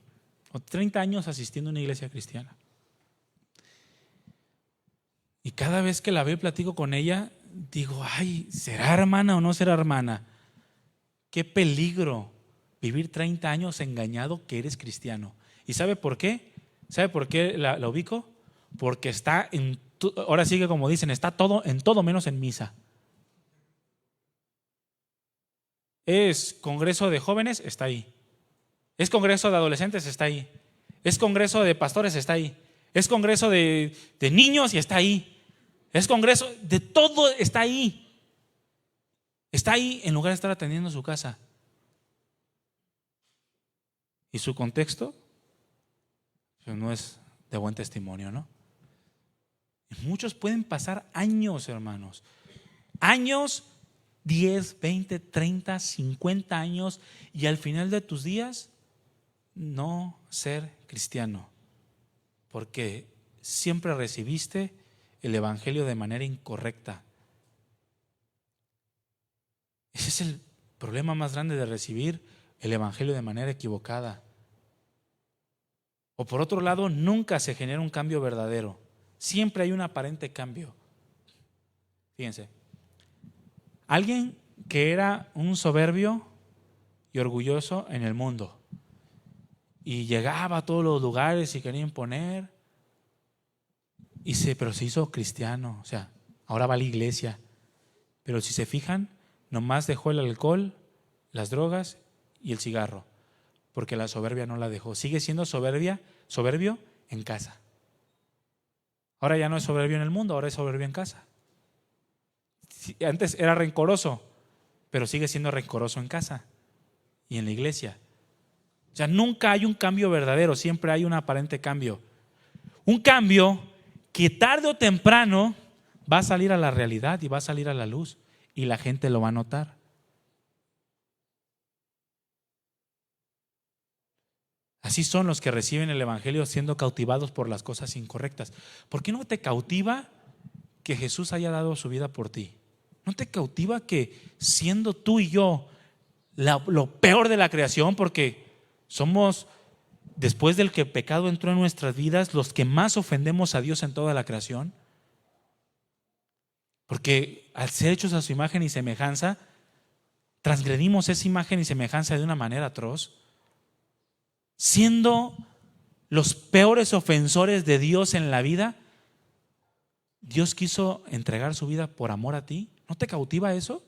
Speaker 1: o 30 años asistiendo a una iglesia cristiana. Y cada vez que la veo y platico con ella, digo, ay, ¿será hermana o no será hermana? Qué peligro vivir 30 años engañado que eres cristiano. ¿Y sabe por qué? ¿Sabe por qué la ubico? Porque está ahora sí que como dicen, está en todo menos en misa. Es congreso de jóvenes, está ahí. Es congreso de adolescentes, está ahí. Es congreso de pastores, está ahí. Es congreso de niños y está ahí. Es congreso de todo, está ahí. Está ahí en lugar de estar atendiendo su casa. Y su contexto pues no es de buen testimonio, ¿no? Y muchos pueden pasar años, hermanos. Años, 10, 20, 30, 50 años y al final de tus días no ser cristiano. Porque siempre recibiste el evangelio de manera incorrecta. Ese es el problema más grande de recibir el evangelio de manera equivocada. O por otro lado, nunca se genera un cambio verdadero. Siempre hay un aparente cambio. Fíjense, alguien que era un soberbio y orgulloso en el mundo y llegaba a todos los lugares y quería imponer, pero se hizo cristiano, o sea, ahora va a la iglesia. Pero si se fijan, nomás dejó el alcohol, las drogas y el cigarro, porque la soberbia no la dejó. Sigue siendo soberbio en casa. Ahora ya no es soberbio en el mundo, ahora es soberbio en casa. Antes era rencoroso, pero sigue siendo rencoroso en casa y en la iglesia. O sea, nunca hay un cambio verdadero, siempre hay un aparente cambio. Un cambio que tarde o temprano va a salir a la realidad y va a salir a la luz y la gente lo va a notar. Así son los que reciben el evangelio siendo cautivados por las cosas incorrectas. ¿Por qué no te cautiva que Jesús haya dado su vida por ti? ¿No te cautiva que siendo tú y yo lo peor de la creación, porque somos, después del que el pecado entró en nuestras vidas, los que más ofendemos a Dios en toda la creación? Porque al ser hechos a su imagen y semejanza, transgredimos esa imagen y semejanza de una manera atroz, siendo los peores ofensores de Dios en la vida. Dios quiso entregar su vida por amor a ti. ¿No te cautiva eso?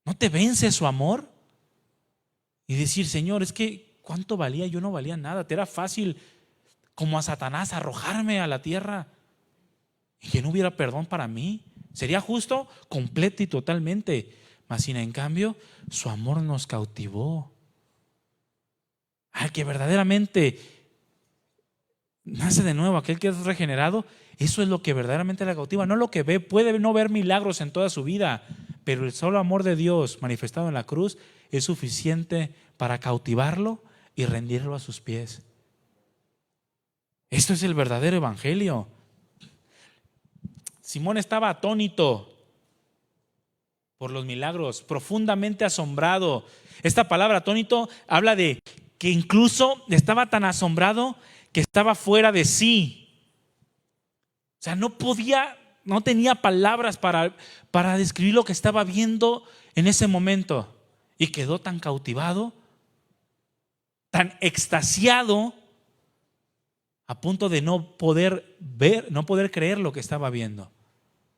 Speaker 1: ¿No te vence su amor? Y decir, Señor, es que ¿cuánto valía? Yo no valía nada. Te era fácil, como a Satanás, arrojarme a la tierra y que no hubiera perdón para mí. Sería justo, completo y totalmente. Mas sin en cambio, su amor nos cautivó. Al que verdaderamente nace de nuevo, aquel que es regenerado, eso es lo que verdaderamente la cautiva. No lo que ve, puede no ver milagros en toda su vida, pero el solo amor de Dios manifestado en la cruz es suficiente para cautivarlo y rendirlo a sus pies. Esto es el verdadero evangelio. Simón estaba atónito por los milagros, profundamente asombrado. Esta palabra atónito habla de que incluso estaba tan asombrado que estaba fuera de sí. O sea, no tenía palabras para describir lo que estaba viendo en ese momento. Y quedó tan cautivado, tan extasiado, a punto de no poder ver, no poder creer lo que estaba viendo.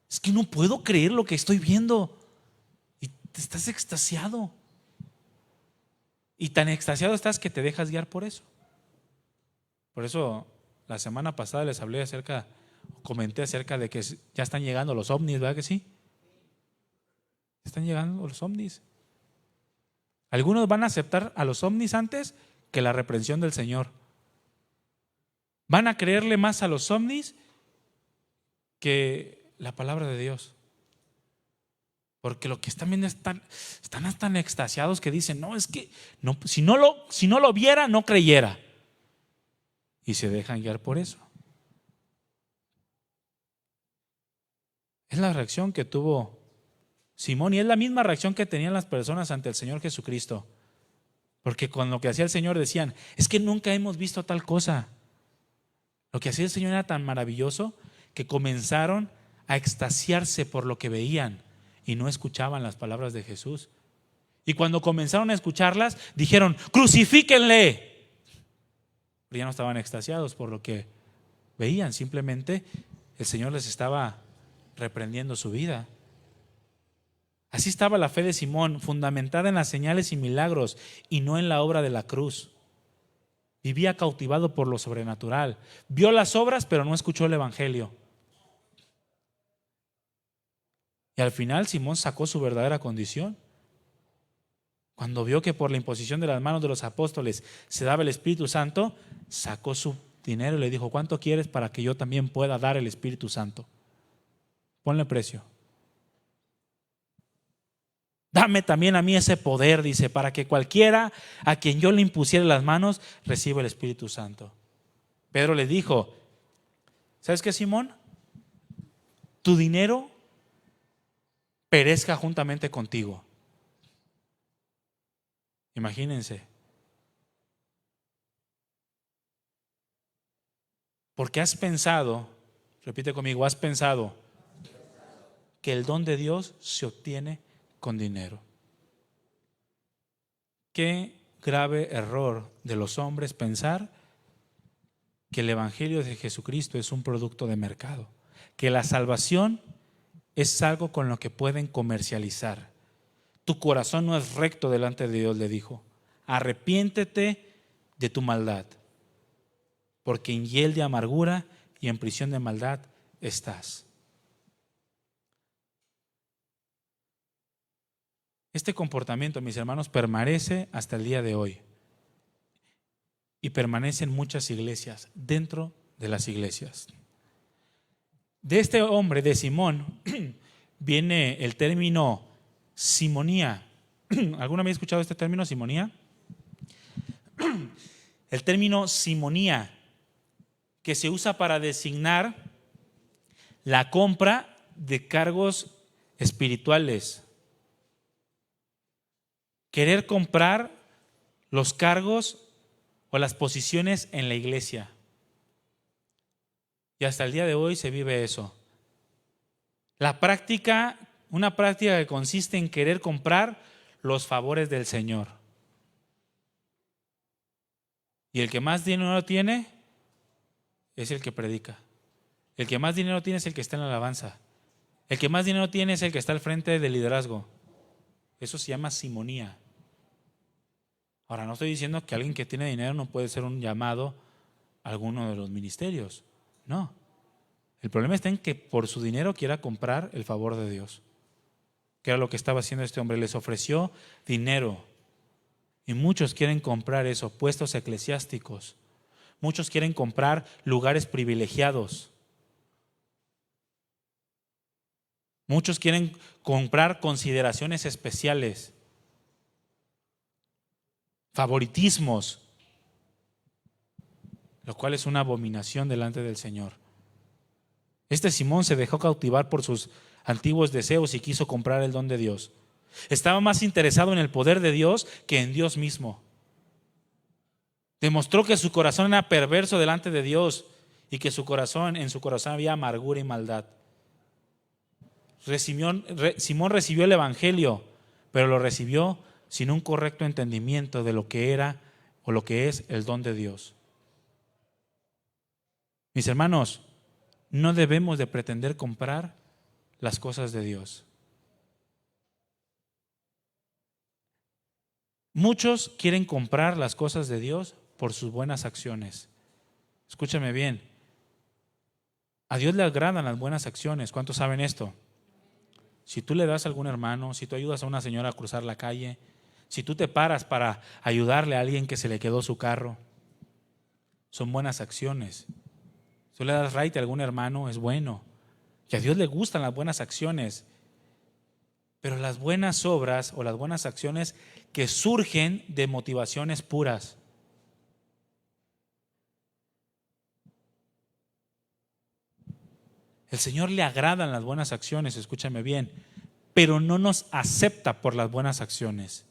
Speaker 1: Es que no puedo creer lo que estoy viendo. Y te estás extasiado. Y tan extasiado estás que te dejas guiar por eso. Por eso la semana pasada les comenté acerca de que ya están llegando los ovnis, ¿verdad que sí? Están llegando los ovnis. Algunos van a aceptar a los ovnis antes que la reprensión del Señor. Van a creerle más a los ovnis que la palabra de Dios. Porque lo que están viendo están tan extasiados que dicen, no, es que no, si no lo viera, no creyera. Y se dejan guiar por eso. Es la reacción que tuvo Simón y es la misma reacción que tenían las personas ante el Señor Jesucristo. Porque con lo que hacía el Señor decían, es que nunca hemos visto tal cosa. Lo que hacía el Señor era tan maravilloso que comenzaron a extasiarse por lo que veían y no escuchaban las palabras de Jesús. Y cuando comenzaron a escucharlas, dijeron, crucifíquenle. Pero ya no estaban extasiados por lo que veían, simplemente el Señor les estaba reprendiendo su vida. Así estaba la fe de Simón, fundamentada en las señales y milagros y no en la obra de la cruz. Vivía cautivado por lo sobrenatural. Vio las obras, pero no escuchó el evangelio. Y al final Simón sacó su verdadera condición. Cuando vio que por la imposición de las manos de los apóstoles se daba el Espíritu Santo, sacó su dinero y le dijo, ¿cuánto quieres para que yo también pueda dar el Espíritu Santo? Ponle precio. Dame también a mí ese poder, dice, para que cualquiera a quien yo le impusiera las manos reciba el Espíritu Santo. Pedro le dijo, ¿sabes qué, Simón? Tu dinero perezca juntamente contigo. Imagínense. Porque has pensado, repite conmigo, has pensado que el don de Dios se obtiene con dinero. Qué grave error de los hombres pensar que el evangelio de Jesucristo es un producto de mercado, que la salvación es algo con lo que pueden comercializar. Tu corazón no es recto delante de Dios, le dijo. Arrepiéntete de tu maldad, porque en hiel de amargura y en prisión de maldad estás. Este comportamiento, mis hermanos, permanece hasta el día de hoy. Y permanece en muchas iglesias, dentro de las iglesias. De este hombre, de Simón, viene el término simonía. ¿Alguna vez has escuchado este término, simonía? el término simonía, que se usa para designar la compra de cargos espirituales. Querer comprar los cargos o las posiciones en la iglesia. Y hasta el día de hoy se vive eso. Una práctica que consiste en querer comprar los favores del Señor. Y el que más dinero tiene es el que predica. El que más dinero tiene es el que está en la alabanza. El que más dinero tiene es el que está al frente del liderazgo. Eso se llama simonía. Ahora, no estoy diciendo que alguien que tiene dinero no puede ser un llamado a alguno de los ministerios. No. El problema está en que por su dinero quiera comprar el favor de Dios. Que era lo que estaba haciendo este hombre. Les ofreció dinero. Y muchos quieren comprar eso, puestos eclesiásticos. Muchos quieren comprar lugares privilegiados. Muchos quieren comprar consideraciones especiales, favoritismos, lo cual es una abominación delante del Señor. Este Simón se dejó cautivar por sus antiguos deseos y quiso comprar el don de Dios. Estaba más interesado en el poder de Dios que en Dios mismo. Demostró que su corazón era perverso delante de Dios y que en su corazón había amargura y maldad. Simón recibió el Evangelio, pero lo recibió sin un correcto entendimiento de lo que era o lo que es el don de Dios. Mis hermanos, no debemos de pretender comprar las cosas de Dios. Muchos quieren comprar las cosas de Dios por sus buenas acciones. Escúchame bien. A Dios le agradan las buenas acciones. ¿Cuántos saben esto? Si tú le das a algún hermano, si tú ayudas a una señora a cruzar la calle, si tú te paras para ayudarle a alguien que se le quedó su carro, son buenas acciones. Si tú le das raite a algún hermano, es bueno. Que a Dios le gustan las buenas acciones. Pero las buenas obras o las buenas acciones que surgen de motivaciones puras. El Señor le agradan las buenas acciones, escúchame bien, pero no nos acepta por las buenas acciones.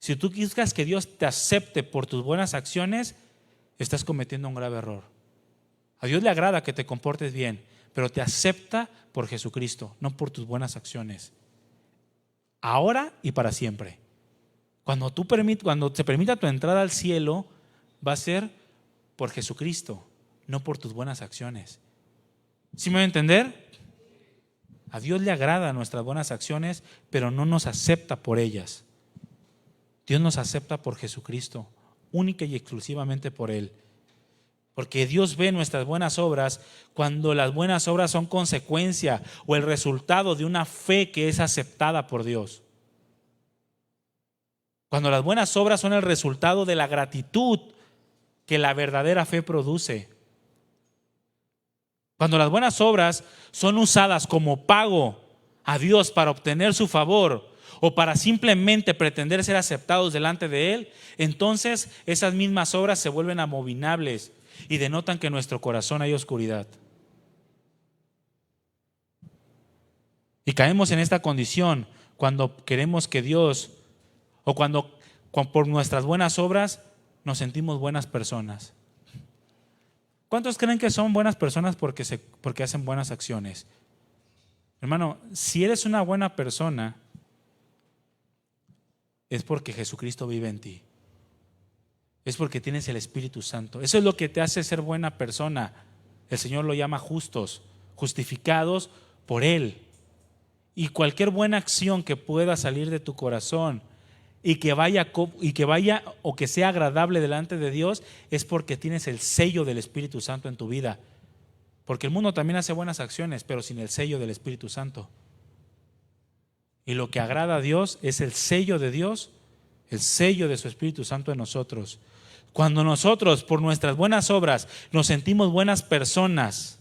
Speaker 1: Si tú quieres que Dios te acepte por tus buenas acciones, estás cometiendo un grave error. A Dios le agrada que te comportes bien, pero te acepta por Jesucristo, no por tus buenas acciones. Ahora y para siempre. Cuando te permita tu entrada al cielo, va a ser por Jesucristo, no por tus buenas acciones. ¿Sí me va a entender? A Dios le agrada nuestras buenas acciones, pero no nos acepta por ellas. Dios nos acepta por Jesucristo, única y exclusivamente por Él. Porque Dios ve nuestras buenas obras cuando las buenas obras son consecuencia o el resultado de una fe que es aceptada por Dios. Cuando las buenas obras son el resultado de la gratitud que la verdadera fe produce. Cuando las buenas obras son usadas como pago a Dios para obtener su favor o para simplemente pretender ser aceptados delante de Él, entonces esas mismas obras se vuelven abominables y denotan que en nuestro corazón hay oscuridad. Y caemos en esta condición cuando queremos que Dios, o cuando por nuestras buenas obras nos sentimos buenas personas. ¿Cuántos creen que son buenas personas porque hacen buenas acciones? Hermano, si eres una buena persona, es porque Jesucristo vive en ti. Es porque tienes el Espíritu Santo. Eso es lo que te hace ser buena persona. El Señor lo llama justos, justificados por Él. Y cualquier buena acción que pueda salir de tu corazón y que vaya o que sea agradable delante de Dios es porque tienes el sello del Espíritu Santo en tu vida. Porque el mundo también hace buenas acciones, pero sin el sello del Espíritu Santo. Y lo que agrada a Dios es el sello de Dios, el sello de su Espíritu Santo en nosotros. Cuando nosotros, por nuestras buenas obras, nos sentimos buenas personas,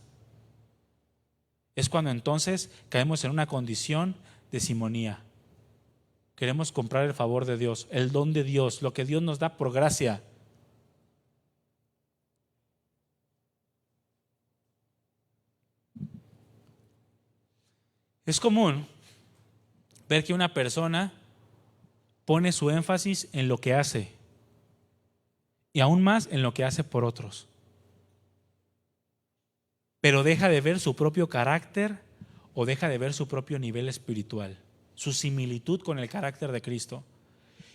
Speaker 1: es cuando entonces caemos en una condición de simonía. queremos comprar el favor de Dios, el don de Dios, lo que Dios nos da por gracia. Es común ver que una persona pone su énfasis en lo que hace y aún más en lo que hace por otros, pero deja de ver su propio carácter o deja de ver su propio nivel espiritual, su similitud con el carácter de Cristo.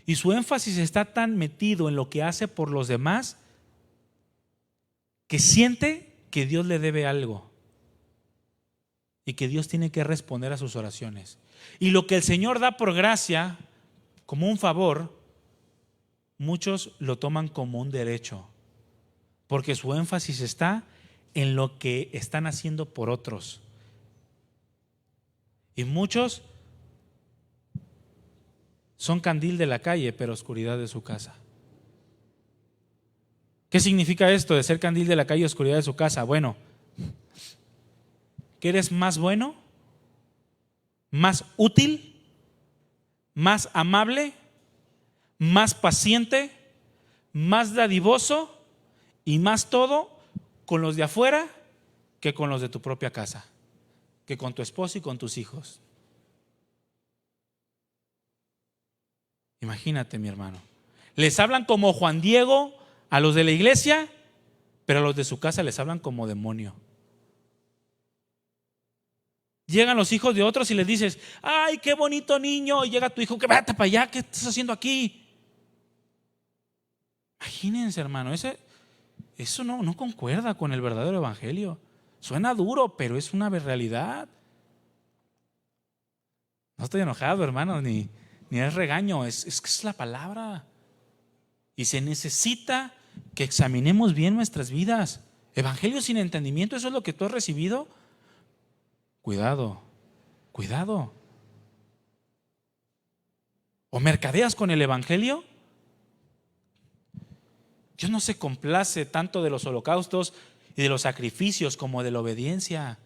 Speaker 1: Y su énfasis está tan metido en lo que hace por los demás que siente que Dios le debe algo y que Dios tiene que responder a sus oraciones. Y lo que el Señor da por gracia, como un favor, muchos lo toman como un derecho, porque su énfasis está en lo que están haciendo por otros. Y muchos son candil de la calle, pero oscuridad de su casa. ¿Qué significa esto de ser candil de la calle y oscuridad de su casa? Bueno, que eres más bueno, más útil, más amable, más paciente, más dadivoso y más todo con los de afuera que con los de tu propia casa, que con tu esposo y con tus hijos. Imagínate, mi hermano. Les hablan como Juan Diego a los de la iglesia, pero a los de su casa les hablan como demonio. Llegan los hijos de otros y les dices: ay, qué bonito niño. Y llega tu hijo: que vete para allá, ¿qué estás haciendo aquí? Imagínense, hermano, eso no concuerda con el verdadero evangelio. Suena duro, pero es una realidad. No estoy enojado, hermano, ni es regaño, es que es la palabra. Y se necesita que examinemos bien nuestras vidas. Evangelio sin entendimiento, ¿eso es lo que tú has recibido? Cuidado, cuidado. ¿O mercadeas con el evangelio? Dios no se complace tanto de los holocaustos y de los sacrificios como de la obediencia.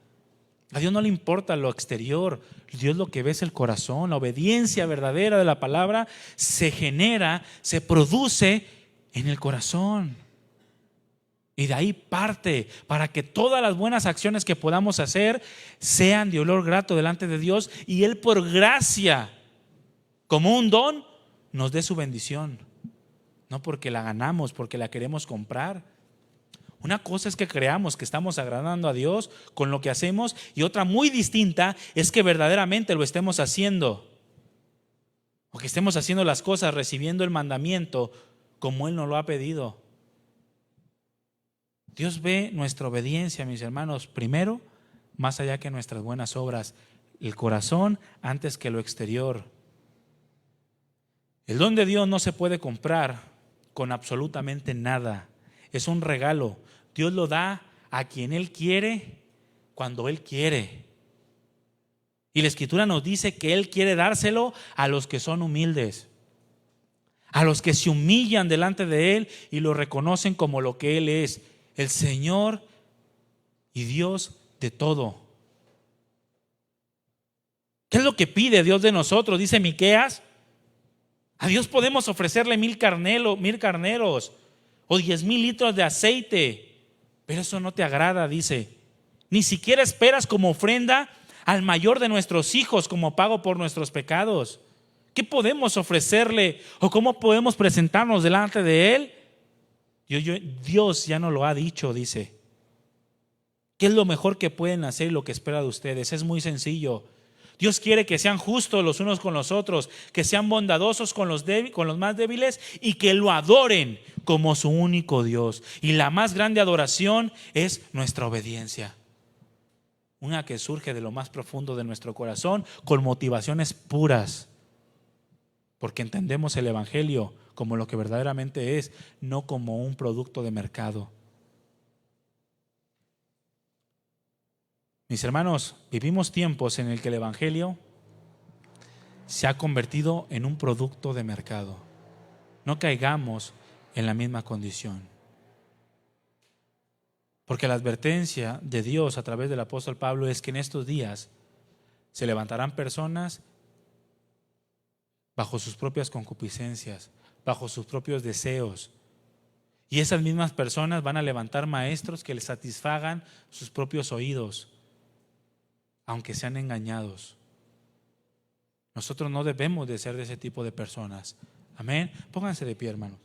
Speaker 1: A Dios no le importa lo exterior, Dios lo que ve es el corazón. La obediencia verdadera de la palabra se genera, se produce en el corazón. Y de ahí parte para que todas las buenas acciones que podamos hacer sean de olor grato delante de Dios y Él, por gracia, como un don, nos dé su bendición. No porque la ganamos, porque la queremos comprar. Una cosa es que creamos que estamos agradando a Dios con lo que hacemos, y otra muy distinta es que verdaderamente lo estemos haciendo, o que estemos haciendo las cosas recibiendo el mandamiento como Él nos lo ha pedido. Dios ve nuestra obediencia, mis hermanos, primero, más allá que nuestras buenas obras, el corazón antes que lo exterior. El don de Dios no se puede comprar con absolutamente nada. Es un regalo. Dios lo da a quien Él quiere, cuando Él quiere. Y la Escritura nos dice que Él quiere dárselo a los que son humildes, a los que se humillan delante de Él y lo reconocen como lo que Él es, el Señor y Dios de todo. ¿Qué es lo que pide Dios de nosotros? Dice Miqueas: a Dios podemos ofrecerle 1000 carneros o 10,000 litros de aceite, pero eso no te agrada, dice. Ni siquiera esperas como ofrenda al mayor de nuestros hijos como pago por nuestros pecados. ¿Qué podemos ofrecerle o cómo podemos presentarnos delante de Él? Dios ya nos lo ha dicho, dice. ¿Qué es lo mejor que pueden hacer y lo que espera de ustedes? Es muy sencillo. Dios quiere que sean justos los unos con los otros, que sean bondadosos con los más débiles y que lo adoren como su único Dios. Y la más grande adoración es nuestra obediencia. Una que surge de lo más profundo de nuestro corazón con motivaciones puras, porque entendemos el evangelio como lo que verdaderamente es, no como un producto de mercado. Mis hermanos, vivimos tiempos en el que el evangelio se ha convertido en un producto de mercado. No caigamos en la misma condición. Porque la advertencia de Dios a través del apóstol Pablo es que en estos días se levantarán personas bajo sus propias concupiscencias, bajo sus propios deseos. Y esas mismas personas van a levantar maestros que les satisfagan sus propios oídos, aunque sean engañados. Nosotros no debemos de ser de ese tipo de personas. Amén. Pónganse de pie, hermanos.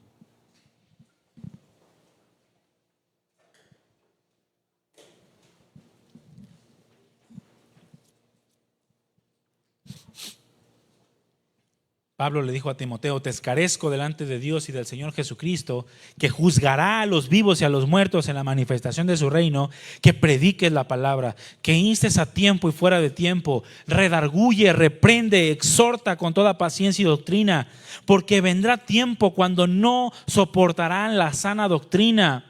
Speaker 1: Pablo le dijo a Timoteo: te escarezco delante de Dios y del Señor Jesucristo, que juzgará a los vivos y a los muertos en la manifestación de su reino, que prediques la palabra, que instes a tiempo y fuera de tiempo, redarguye, reprende, exhorta con toda paciencia y doctrina, porque vendrá tiempo cuando no soportarán la sana doctrina,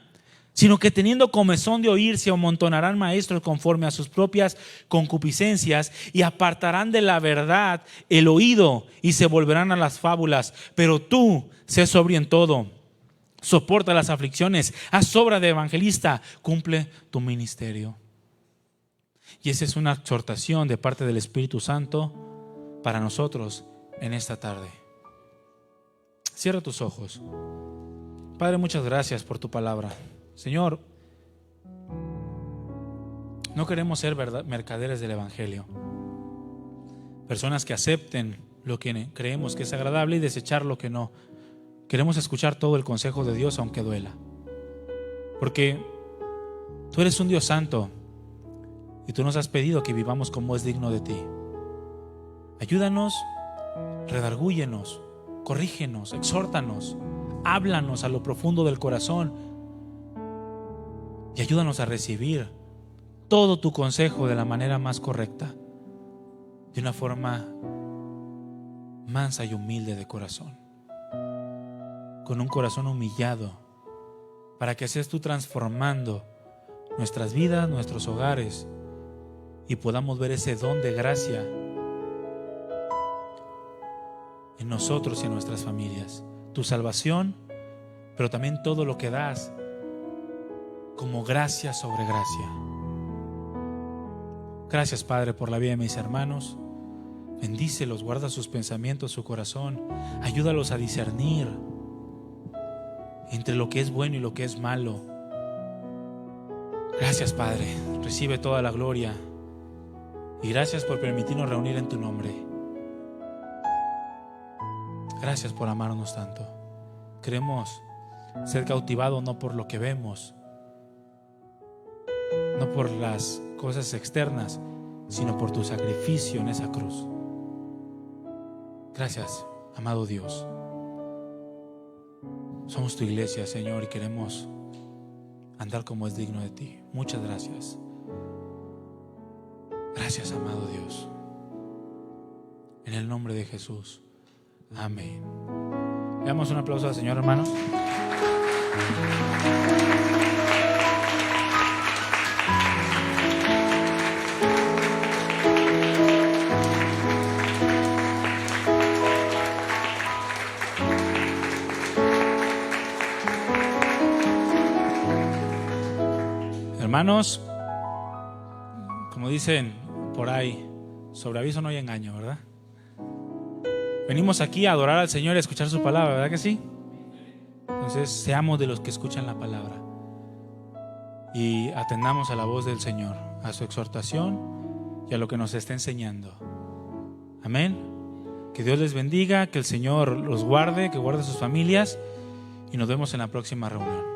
Speaker 1: sino que teniendo comezón de oír se amontonarán maestros conforme a sus propias concupiscencias y apartarán de la verdad el oído y se volverán a las fábulas. Pero tú, sé sobrio en todo, soporta las aflicciones, haz obra de evangelista, cumple tu ministerio. Y esa es una exhortación de parte del Espíritu Santo para nosotros en esta tarde. Cierra tus ojos. Padre, muchas gracias por tu palabra. Señor, no queremos ser mercaderes del Evangelio, personas que acepten lo que creemos que es agradable y desechar lo que no. Queremos escuchar todo el consejo de Dios, aunque duela, porque tú eres un Dios santo y tú nos has pedido que vivamos como es digno de ti. Ayúdanos, redargúyenos, corrígenos, exhórtanos, háblanos a lo profundo del corazón y ayúdanos a recibir todo tu consejo de la manera más correcta, de una forma mansa y humilde de corazón, con un corazón humillado, para que seas tú transformando nuestras vidas, nuestros hogares, y podamos ver ese don de gracia en nosotros y en nuestras familias, tu salvación, pero también todo lo que das como gracia sobre gracia. Gracias, Padre, por la vida de mis hermanos. Bendícelos, guarda sus pensamientos, su corazón. Ayúdalos a discernir entre lo que es bueno y lo que es malo. Gracias, Padre. Recibe toda la gloria. Y gracias por permitirnos reunir en tu nombre. Gracias por amarnos tanto. Queremos ser cautivados no por lo que vemos, no por las cosas externas, sino por tu sacrificio en esa cruz. Gracias, amado Dios. Somos tu iglesia, Señor, y queremos andar como es digno de ti. Muchas gracias. Gracias, amado Dios. En el nombre de Jesús. Amén. Le damos un aplauso al Señor, hermano. Hermanos, como dicen por ahí, sobre aviso no hay engaño, ¿verdad? Venimos aquí a adorar al Señor y a escuchar su palabra, ¿verdad que sí? Entonces, seamos de los que escuchan la palabra y atendamos a la voz del Señor, a su exhortación y a lo que nos está enseñando. Amén. Que Dios les bendiga, que el Señor los guarde, que guarde sus familias, y nos vemos en la próxima reunión.